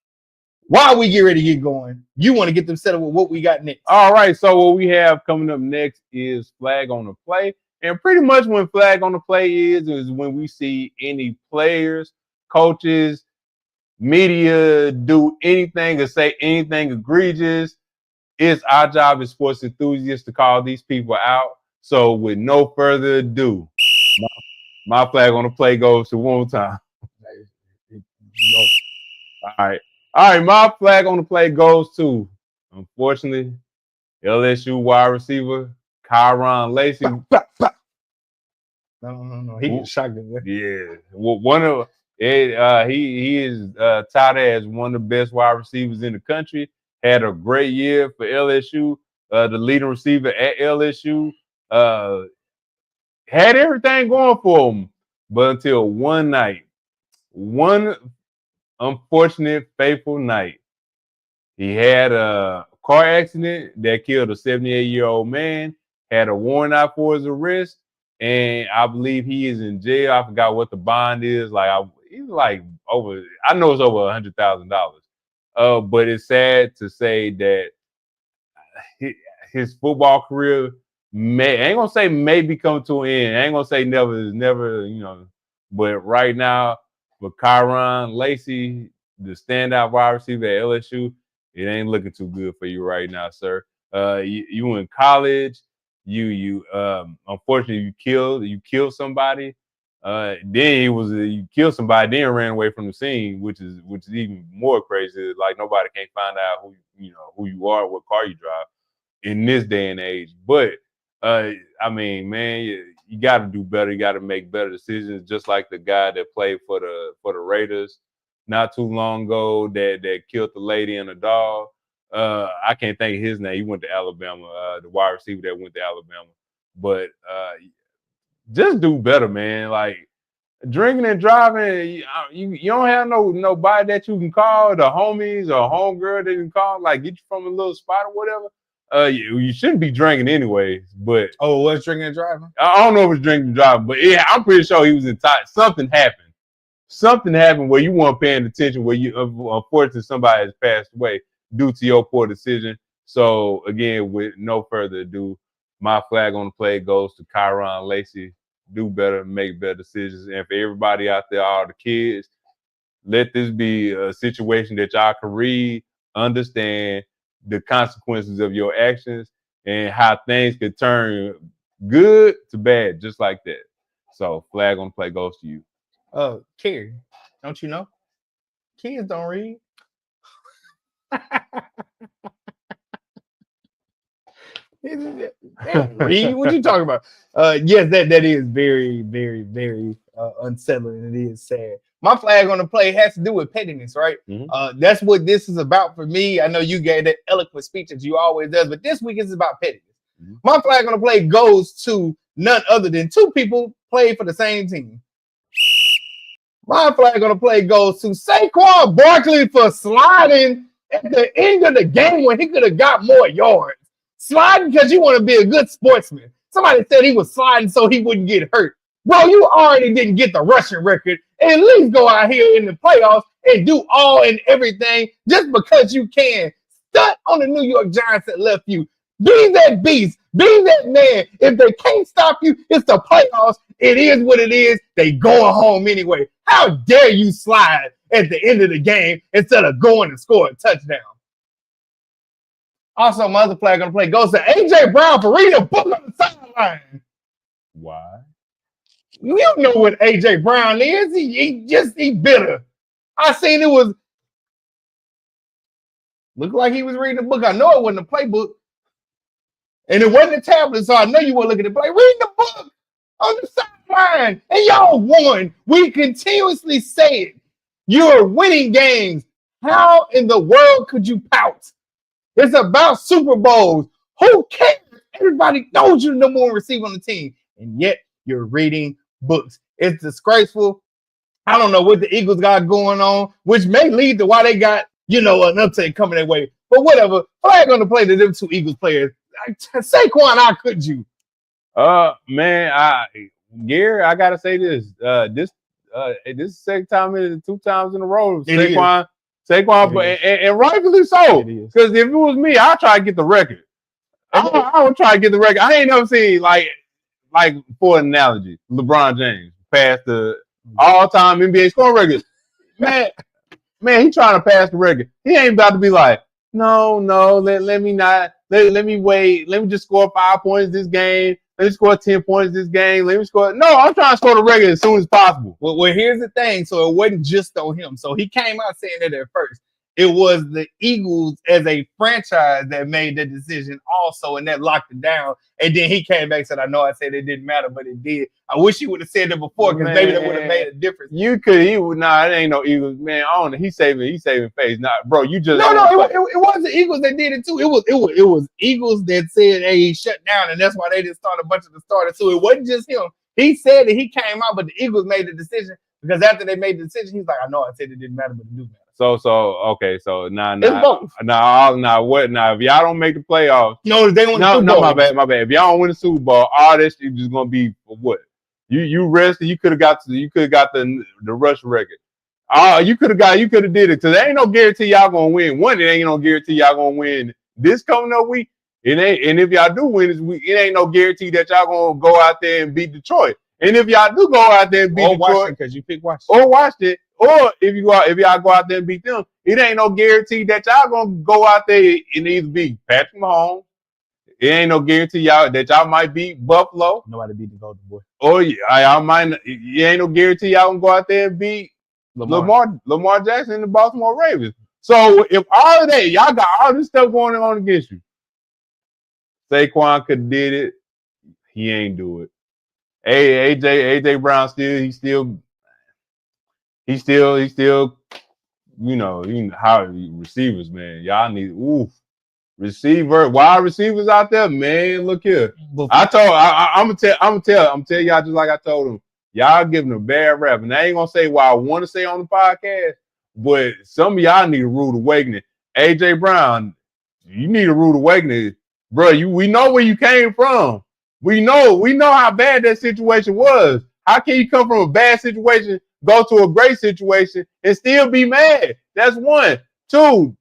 S2: while we get ready to get going, you want to get them set up with what we got next.
S1: All right. So what we have coming up next is Flag on the Play. And pretty much when Flag on the Play is when we see any players, coaches, media do anything or say anything egregious. It's our job as sports enthusiasts to call these people out. So with no further ado, my Flag on the Play goes to one time. All right, my Flag on the Play goes to, unfortunately, LSU wide receiver Cary Lacey.
S2: No. He gets shotgun.
S1: Yeah. One of he is touted as one of the best wide receivers in the country. Had a great year for LSU. The leading receiver at LSU. Had everything going for him. But until one night, one unfortunate, fateful night, he had a car accident that killed a 78-year-old man, had a warrant out for his arrest, and I believe he is in jail. I forgot what the bond is. He's like over, I know it's over $100,000. But it's sad to say that his football career I ain't gonna say maybe come to an end. I ain't gonna say never is never, but right now for Cary Lacey, the standout wide receiver at LSU, it ain't looking too good for you right now, sir. You in college, you unfortunately you killed somebody. Then you killed somebody, then ran away from the scene, which is even more crazy. Like nobody can find out who you are, what car you drive in this day and age. But I mean, man, you got to do better. You got to make better decisions. Just like the guy that played for the Raiders not too long ago that killed the lady and the dog. I can't think of his name. He went to Alabama. The wide receiver that went to Alabama. But just do better, man. Like drinking and driving, you don't have nobody that you can call, the homies or homegirl that you can call, like get you from a little spot or whatever. You shouldn't be drinking anyways, but
S2: what's drinking and driving?
S1: I don't know if it's drinking and driving, but yeah, I'm pretty sure he was in time. Something happened where you weren't paying attention, where you unfortunately somebody has passed away due to your poor decision. So again, with no further ado, my Flag on the Play goes to Cary Lacey. Do better, make better decisions, and for everybody out there, all the kids, let this be a situation that y'all can read, understand the consequences of your actions and how things could turn good to bad, just like that. So Flag on the Play goes to you.
S2: Cary. Don't you know? Kids don't read. Read? What you talking about? Yes, that is very, very, very unsettling. It is sad. My flag on the play has to do with pettiness, right?
S1: Mm-hmm.
S2: That's what this is about for me. I know you gave that eloquent speech that you always does, but this week is about pettiness. Mm-hmm. My flag on the play goes to none other than two people played for the same team. My flag on the play goes to Saquon Barkley for sliding at the end of the game when he could have got more yards. Sliding because you want to be a good sportsman. Somebody said he was sliding so he wouldn't get hurt. Bro, you already didn't get the rushing record. At least go out here in the playoffs and do all and everything just because you can. Stunt on the New York Giants that left you. Be that beast. Be that man. If they can't stop you, it's the playoffs. It is what it is. They going home anyway. How dare you slide at the end of the game instead of going to score a touchdown? Also, my other flag on the play goes to A.J. Brown for reading a book on the sideline.
S1: Why?
S2: You know what A.J. Brown is. He bitter. I seen it was looked like he was reading a book. I know it wasn't a playbook. And it wasn't a tablet, so I know you weren't looking at the play. Read the book on the sideline. And y'all won. We continuously say it. You're winning games. How in the world could you pout? It's about Super Bowls. Who cares? Everybody knows you're the number one receiver on the team. And yet you're reading books. It's disgraceful. I don't know what the Eagles got going on, which may lead to why they got, an uptake coming their way. But whatever. Flag on the play to them two Eagles players. Saquon, how could you?
S1: Man, Gary, I gotta say this. This is the second time in 2 times in a row. Saquon, and rightfully so. Because if it was me, I'd try to get the record. I would try to get the record. I ain't never seen like for an analogy, LeBron James passed the all-time NBA scoring record. Man, he trying to pass the record. He ain't about to be like, no, let me not. Let me wait. Let me just score 5 points this game. Let me score 10 points this game. Let me score. No, I'm trying to score the record as soon as possible.
S2: Well, here's the thing. So it wasn't just on him. So he came out saying that at first. It was the Eagles as a franchise that made the decision also, and that locked it down. And then he came back and said, I know I said it didn't matter, but it did. I wish he would have said that before because maybe that would have made a difference.
S1: It ain't no Eagles, man. I don't know. He's saving face. Nah, bro, you just
S2: it was the Eagles that did it too. It was Eagles that said, hey, he shut down, and that's why they didn't start a bunch of the starters. So it wasn't just him. He said that he came out, but the Eagles made the decision because after they made the decision, he's like, I know I said it didn't matter, but it do matter.
S1: Okay, so now if y'all don't make the playoffs,
S2: they want the Super Bowl.
S1: My bad. If y'all don't win the Super Bowl, all this shit just gonna be for what? You rested, you could have got the rush record. You could have did it because there ain't no guarantee y'all gonna win. One, it ain't no guarantee y'all gonna win this coming up week. It ain't, and if y'all do win this week, it ain't no guarantee that y'all gonna go out there and beat Detroit. And if y'all do go out there and beat Detroit,
S2: because you pick Washington,
S1: or Washington. Or if y'all go out there and beat them, it ain't no guarantee that y'all gonna go out there and either beat Patrick Mahomes. It ain't no guarantee that y'all might beat Buffalo.
S2: Nobody beat the Golden Boy.
S1: Or y'all might. It ain't no guarantee y'all gonna go out there and beat Lamar Jackson and the Baltimore Ravens. So if all of that, y'all got all this stuff going on against you. Saquon could have did it. He ain't do it. AJ Brown He's still, how receivers, man. Y'all need wide receivers out there, man. Look here. I'm gonna tell y'all just like I told them. Y'all giving a bad rap, and I ain't gonna say what I want to say on the podcast, but some of y'all need a rude awakening. AJ Brown, you need a rude awakening, bro. We know where you came from. We know how bad that situation was. How can you come from a bad situation? Go to a great situation and still be mad. That's one. Two,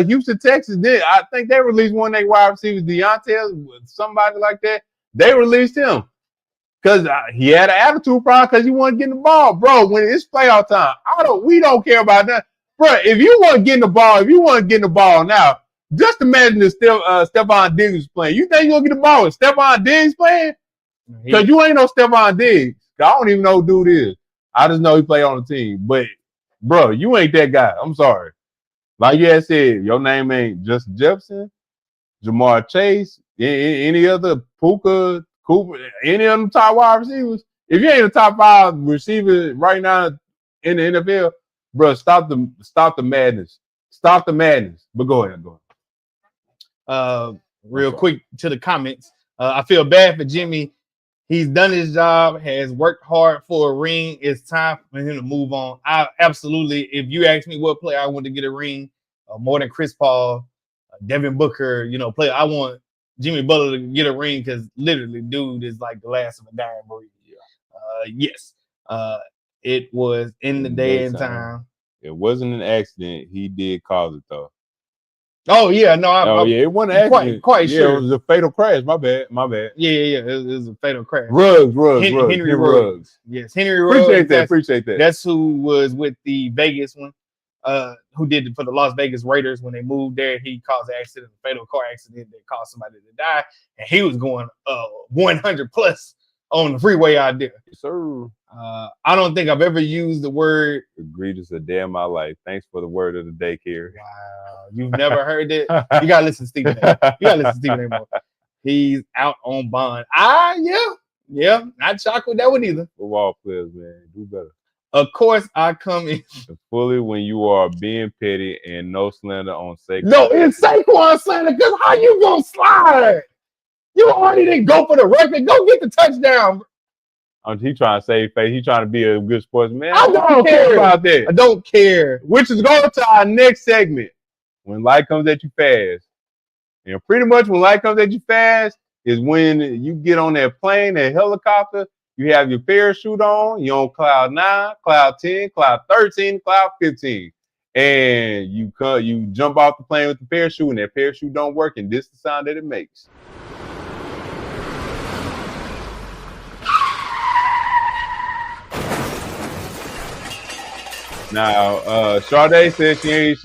S1: Houston, Texas I think they released one of their wide receivers, Deontay, somebody like that. They released him because he had an attitude problem because he wasn't getting the ball. Bro, when it's playoff time, we don't care about that. Bro, if you want to get the ball now, just imagine if Stephon Diggs is playing. You think you're going to get the ball with Stephon Diggs playing? Because you ain't no Stephon Diggs. I don't even know who dude is. I just know he play on the team. But bro, you ain't that guy. I'm sorry. Like you had said, your name ain't Justin Jefferson, Jamar Chase, any other Puka, Cooper, any of them top wide receivers. If you ain't a top 5 receiver right now in the NFL, bro, stop the madness. Stop the madness. But go ahead.
S2: Real quick to the comments. I feel bad for Jimmy. He's done his job, has worked hard for a ring. It's time for him to move on. I absolutely, if you ask me what player I want to get a ring, more than Chris Paul, Devin Booker, player, I want Jimmy Butler to get a ring because literally, dude is like the last of a dying breed. Yes. It was in the day and time.
S1: It wasn't an accident. He did cause it though.
S2: Oh yeah, no.
S1: It wasn't an accident.
S2: Quite sure.
S1: It was a fatal crash. My bad.
S2: Yeah. It was a fatal crash.
S1: Henry Ruggs.
S2: Yes, Henry Ruggs.
S1: Appreciate that.
S2: That's who was with the Vegas one. Who did it for the Las Vegas Raiders when they moved there. He caused an accident, a fatal car accident that caused somebody to die, and he was going 100 plus on the freeway out there.
S1: Yes, sir.
S2: I don't think I've ever used the word
S1: egregious a day in my life. Thanks for the word of the day, Cary.
S2: Wow, you've never heard it? You gotta listen to Stephen A. You gotta listen to Stephen A. more. He's out on bond. Yeah. Not shocked with that one either.
S1: Football players, man, do better.
S2: Of course, I come in
S1: fully when you are being petty and no slander on Saquon.
S2: No, it's Saquon slander because how you gonna slide? You already didn't go for the record. Go get the touchdown.
S1: He trying to save face. He trying to be a good sportsman.
S2: I don't care
S1: about that.
S2: I don't care.
S1: Which is going to our next segment. When life comes at you fast. And pretty much when life comes at you fast is when you get on that plane, that helicopter, you have your parachute on, you're on cloud 9, cloud 10, cloud 13, cloud 15. And you jump off the plane with the parachute and that parachute don't work and this is the sound that it makes. Now, Sade said she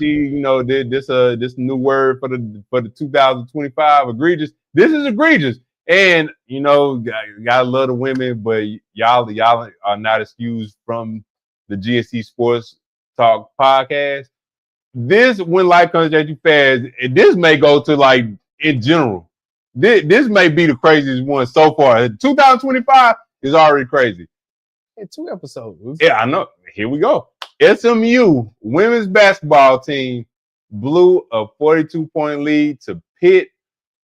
S1: did this new word for the 2025 egregious. This is egregious, and gotta love the women, but y'all are not excused from the G&C Sports Talk podcast. This when life comes at you fast, this may go to like in general. This may be the craziest one so far. 2025 is already crazy.
S2: 2 episodes.
S1: Yeah, I know. Here we go. SMU women's basketball team blew a 42-point lead to Pitt.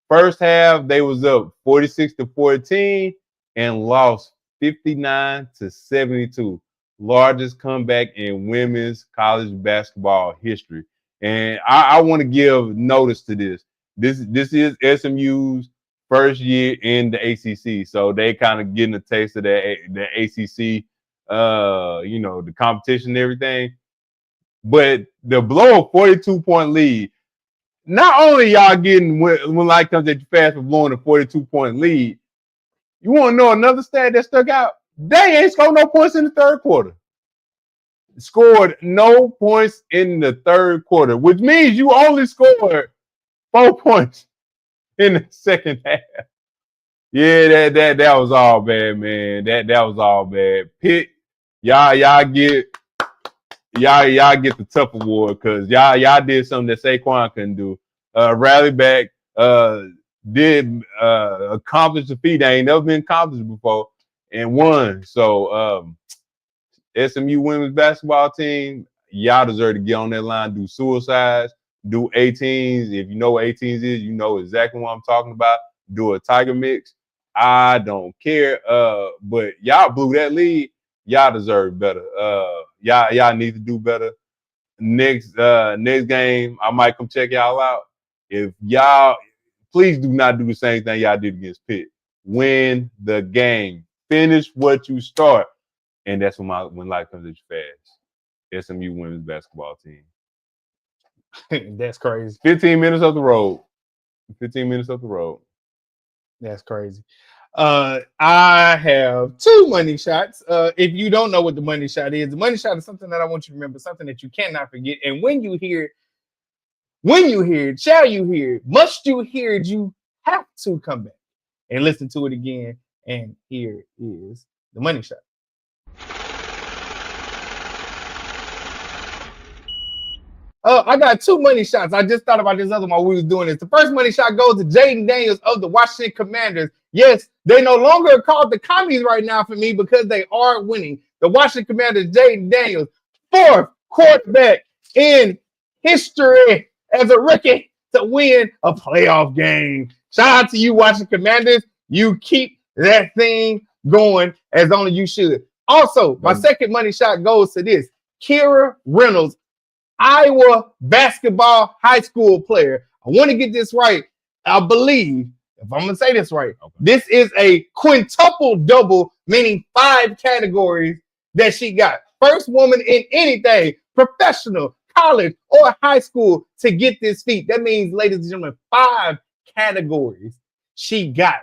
S1: First half, they was up 46-14 and lost 59-72. Largest comeback in women's college basketball history. And I want to give notice to this. This is SMU's first year in the ACC, so they kind of getting a taste of the ACC. The competition and everything. But the blow a 42-point lead, not only y'all getting when life comes at you fast for blowing a 42-point lead, you want to know another stat that stuck out? They ain't scored no points in the third quarter. Scored no points in the third quarter, which means you only scored 4 points in the second half. Yeah, that was all bad, man. That was all bad. Pitt, y'all get the tough award because y'all did something that Saquon couldn't do. Rally back, did accomplish the feat that ain't never been accomplished before and won. So SMU women's basketball team, y'all deserve to get on that line, do suicides, do 18s. If you know what 18s is, you know exactly what I'm talking about. Do a Tiger mix. I don't care. But y'all blew that lead. Y'all deserve better. Y'all need to do better. Next game, I might come check y'all out. If y'all, please do not do the same thing y'all did against Pitt. Win the game. Finish what you start. And that's when life comes at you fast. SMU women's basketball team.
S2: That's crazy.
S1: 15 minutes up the road. 15 minutes up the road.
S2: That's crazy. I have 2 money shots. If you don't know what the money shot is, the money shot is something that I want you to remember, something that you cannot forget. And when you hear it, shall you hear it, must you hear it, you have to come back and listen to it again. And here is the money shot. I got 2 money shots. I just thought about this other one while we was doing this. The first money shot goes to Jaden Daniels of the Washington Commanders. Yes, they no longer are called the commies right now for me because they are winning. The Washington Commanders, Jaden Daniels, 4th quarterback in history as a rookie to win a playoff game. Shout out to you, Washington Commanders. You keep that thing going as only you should. Also, my second money shot goes to this. Kira Reynolds, Iowa basketball high school player. I want to get this right. I believe, if I'm going to say this right, this is a quintuple double, meaning 5 categories that she got. First woman in anything, professional, college, or high school to get this feat. That means, ladies and gentlemen, 5 categories she got.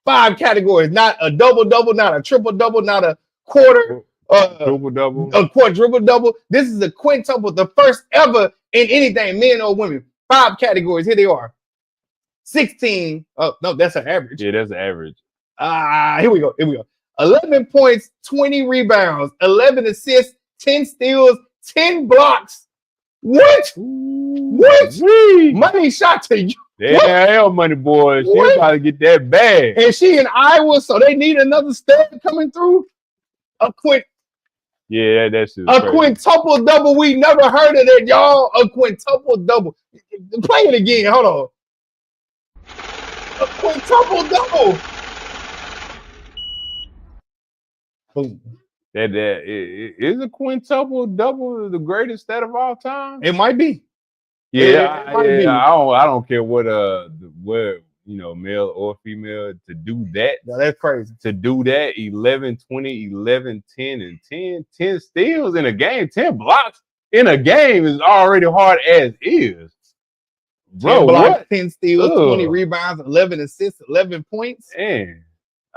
S2: 5 categories, not a double-double, not a triple-double, not a quarter.
S1: Triple-double.
S2: A quadruple-double. This is a quintuple, the first ever in anything, men or women. 5 categories. Here they are. 16. Oh, no, that's an average.
S1: Yeah, that's the average.
S2: Here we go. 11 points, 20 rebounds, 11 assists, 10 steals, 10 blocks. What? Money shot to you.
S1: Yeah, hell, money boy. She about to get that bag.
S2: And she in Iowa, so they need another stud coming through.
S1: Yeah, that's just
S2: a quintuple double. We never heard of that, y'all. A quintuple double. Play it again. Hold on. A quintuple double. Boom.
S1: Is a quintuple double the greatest stat of all time?
S2: It might be.
S1: Yeah, I don't care what male or female to do that.
S2: No, that's crazy.
S1: To do that 11, 20, 11, 10, and 10. 10 steals in a game, 10 blocks in a game is already hard as is.
S2: Bro, 10 blocks, 10 steals, 20 rebounds, 11 assists, 11 points.
S1: And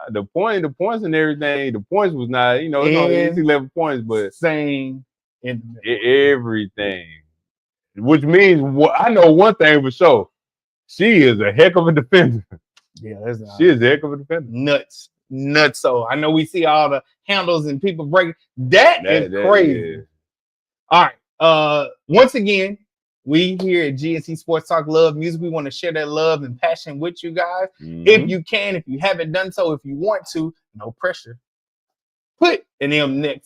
S1: the points and everything, the points was not, it's 11 points, but
S2: same in
S1: everything. Which means I know one thing for sure. She is a heck of a defender.
S2: Yeah,
S1: she is a heck of a defender.
S2: Nuts. So I know we see all the handles and people breaking. That is crazy. Yeah. All right. Once again, we here at G&C Sports Talk love music. We want to share that love and passion with you guys. Mm-hmm. If you can, if you haven't done so, if you want to, no pressure. Put an M in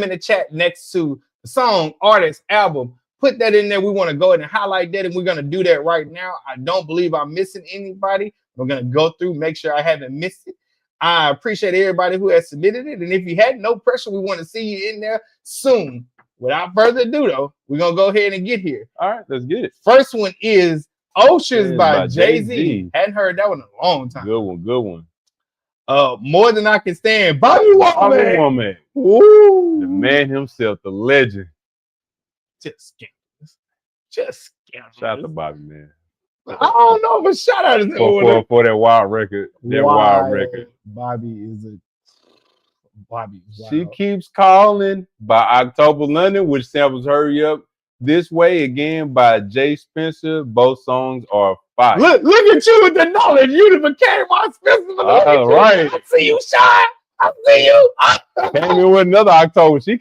S2: the chat next to the song, artist, album. Put that in there. We want to go ahead and highlight that, and we're going to do that right now. I don't believe I'm missing anybody. We're going to go through, make sure I haven't missed it. I appreciate everybody who has submitted it, and if you had no pressure, we want to see you in there soon. Without further ado, though, we're going to go ahead and get here.
S1: All right, let's get it.
S2: First one is Oceans by Jay-Z. Hadn't heard that one in a long time.
S1: Good one.
S2: More Than I Can Stand. Bobby Womack.
S1: Ooh. The man himself, the legend.
S2: Just scandalous.
S1: Shout out to Bobby, man.
S2: I don't know, but shout out to
S1: for that wild record. Wild record.
S2: Bobby is wild.
S1: She Keeps Calling by October London, which samples Hurry Up This Way again by Jay Spencer. Both songs are fire.
S2: Look at you with the knowledge. You became my Spencer.
S1: All right.
S2: I see you shine. I see you.
S1: Came in with another October. She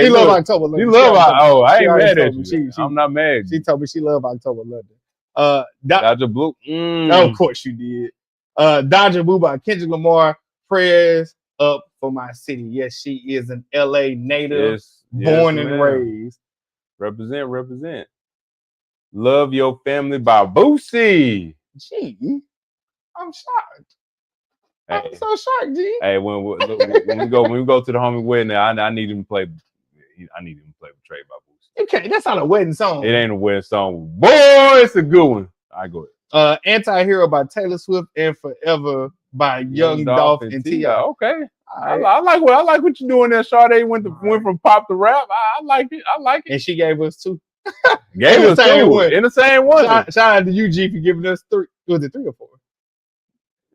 S2: love October London.
S1: She love I ain't mad at you. I'm not mad.
S2: She told me she loved October London.
S1: Dodger Blue.
S2: Of course you did. Dodger Blue by Kendrick Lamar. Prayers Up for My City. Yes, she is an LA native, born and raised.
S1: Represent. Love Your Family by Boosie.
S2: Gee, I'm shocked. I'm so shocked, G.
S1: Hey, when we go to the homie wedding, I need him to play. I need him to play with Trey by Boosie.
S2: Okay, that's not a wedding song.
S1: It ain't a wedding song. Boy, it's a good one. I go
S2: ahead. Anti-Hero by Taylor Swift and Forever by Young Dolph and T.I.
S1: Okay. I like what you're doing there, Sade. Went from pop to rap. I like it.
S2: And she gave us 2.
S1: Gave us 2 in the same one.
S2: Shout out to you, G, for giving us 3. Was it 3 or 4?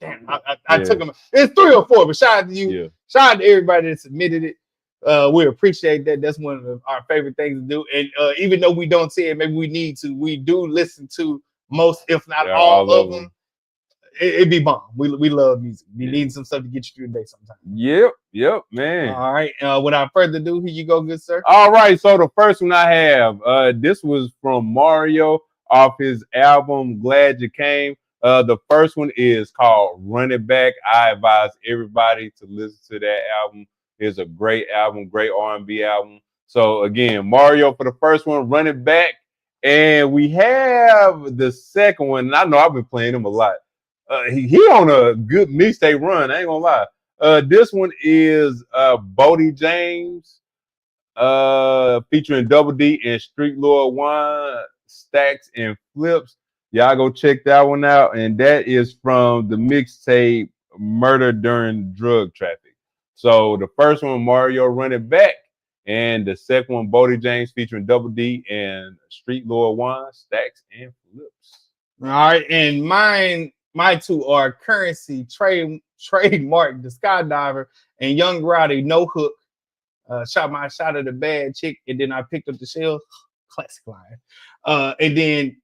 S2: Damn, I took them. It's 3 or 4, but shout out to you. Yeah. Shout out to everybody that submitted it. We appreciate that. That's one of our favorite things to do. And even though we don't see it, maybe we need to. We do listen to most, if not all of them. It'd be bomb. We love music. We need some stuff to get you through the day sometimes.
S1: Yep, man.
S2: All right. Without further ado, here you go, good sir.
S1: All right. So the first one I have, this was from Mario off his album Glad You Came. The first one is called Run It Back. I advise everybody to listen to that album. It's a great album, great R&B album. So again, Mario for the first one, Run It Back. And we have the second one. And I know I've been playing him a lot. He on a good mixtape run. I ain't gonna lie. This one is Bodie James, featuring Double D and Street Lord One, Stacks and Flips. Y'all go check that one out. And that is from the mixtape Murder During Drug Traffic. So the first one, Mario Run It Back. And the second one, Bodie James featuring Double D and Street Lord One, Stacks and Flips.
S2: All right. And my two are Currency, Trademark, The Skydiver, and Young Roddy, No Hook. Shot my shot at a bad chick, and then I picked up the shell. Classic line. And then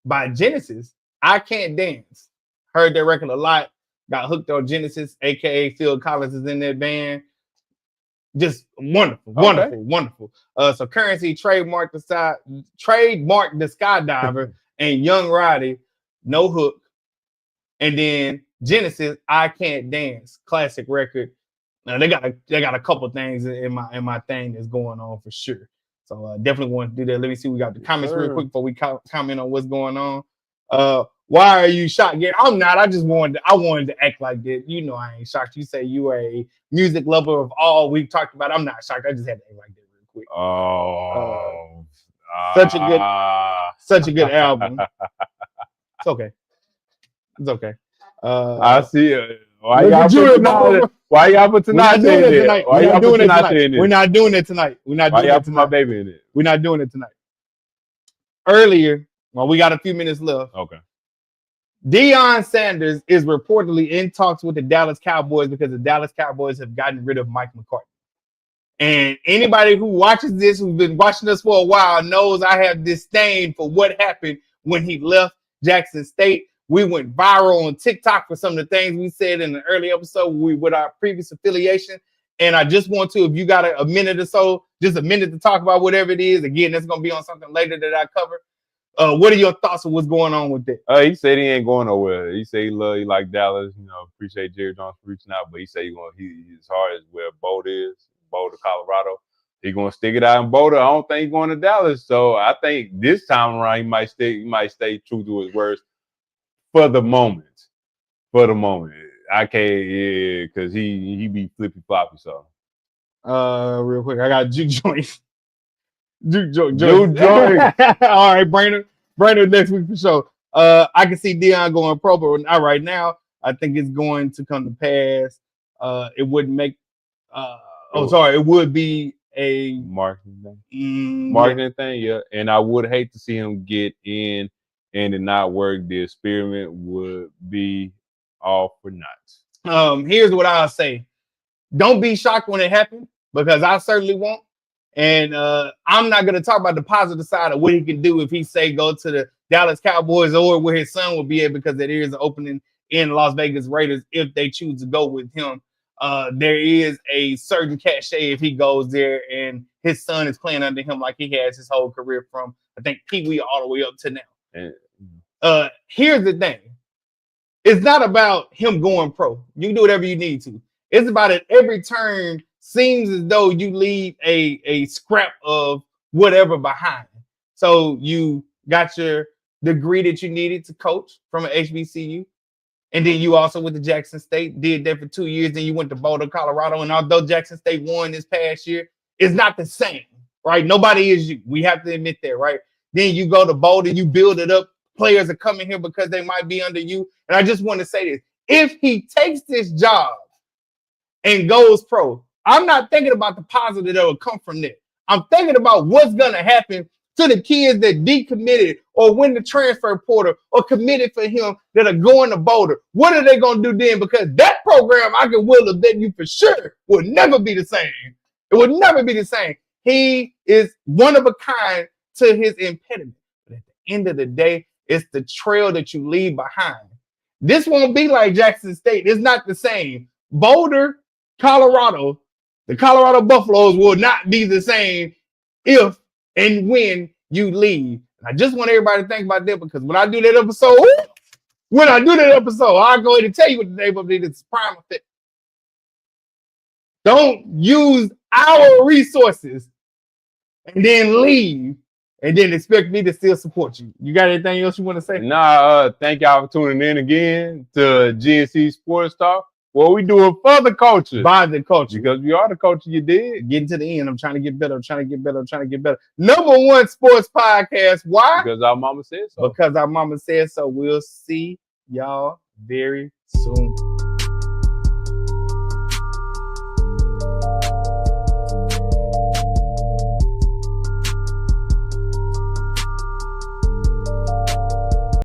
S2: by Genesis, I Can't Dance. Heard that record a lot. Got hooked on Genesis, aka Phil Collins is in that band. Just wonderful. So Currency, Trademark, The Skydiver, and Young Roddy, No Hook. And then Genesis, I Can't Dance, classic record. Now they got a couple things in my thing that's going on for sure. So definitely want to do that. Let me see. We got the comments real quick before we comment on what's going on. Why are you shocked? Yeah, I'm not. I wanted to act like that. You know, I ain't shocked. You say you are a music lover of all we've talked about. I'm not shocked. I just had to act like that real quick. Such a good album. It's okay. It's okay.
S1: I see it. Why y'all put Tanasha in there?
S2: We're not doing it tonight. We're not doing it tonight.
S1: Why y'all put my baby in it?
S2: We're not doing it tonight. Earlier, well, we got a few minutes left.
S1: Okay.
S2: Deion Sanders is reportedly in talks with the Dallas Cowboys because the Dallas Cowboys have gotten rid of Mike McCarthy. And anybody who watches this, who's been watching us for a while, knows I have disdain for what happened when he left Jackson State. We went viral on TikTok for some of the things we said in the early episode with our previous affiliation. And I just want to, if you got a minute or so, just a minute to talk about whatever it is. Again, that's going to be on something later that I cover. What are your thoughts on what's going on with that?
S1: He said he ain't going nowhere. He said he like Dallas. You know, appreciate Jerry Jones for reaching out, but he said he's hard as where Boulder is, Boulder, Colorado. He's gonna stick it out in Boulder. I don't think he's going to Dallas. So I think this time around he might stay true to his words for the moment. I can't, because he be flippy floppy. So
S2: real quick, I got Juke Joint. Juke Joint. All right, Brainerd next week for sure. I can see Deion going pro, but not right now. I think it's going to come to pass. It wouldn't make. It would be a
S1: marketing thing. Yeah, and I would hate to see him get in and it not work. The experiment would be all for naught.
S2: Here's what I'll say: don't be shocked when it happens, because I certainly won't. And I'm not going to talk about the positive side of what he can do if he say go to the Dallas Cowboys or where his son will be at, because there is an opening in Las Vegas Raiders if they choose to go with him. There is a certain cachet if he goes there, and his son is playing under him like he has his whole career from, I think, Pee Wee all the way up to now. Here's the thing. It's not about him going pro. You can do whatever you need to. It's about at every turn seems as though you leave a scrap of whatever behind. So you got your degree that you needed to coach from an HBCU. And then you also went to Jackson State, did that for 2 years. Then you went to Boulder, Colorado. And although Jackson State won this past year, it's not the same, right? Nobody is you. We have to admit that, right? Then you go to Boulder, you build it up. Players are coming here because they might be under you. And I just want to say this. If he takes this job and goes pro, I'm not thinking about the positive that will come from that. I'm thinking about what's going to happen to the kids that decommitted or win the transfer portal or committed for him that are going to Boulder. What are they going to do then? Because that program, I can will bet you for sure, will never be the same. It will never be the same. He is one of a kind to his impediment. But at the end of the day, it's the trail that you leave behind This won't be like Jackson State. It's not the same. Boulder, Colorado, the Colorado Buffaloes will not be the same if and when you leave. I just want everybody to think about that because when I do that episode, I'll go ahead and tell you what the name of it is. Prime effect. Don't use our resources and then leave and then expect me to still support you. You got anything else you want to say?
S1: Nah, thank y'all for tuning in again to G&C Sports Talk. Well, we doing for the culture.
S2: By the culture.
S1: Because we are the culture you did.
S2: Getting to the end. I'm trying to get better. Number one sports podcast. Why?
S1: Because our mama said so.
S2: Because our mama said so. We'll see y'all very soon.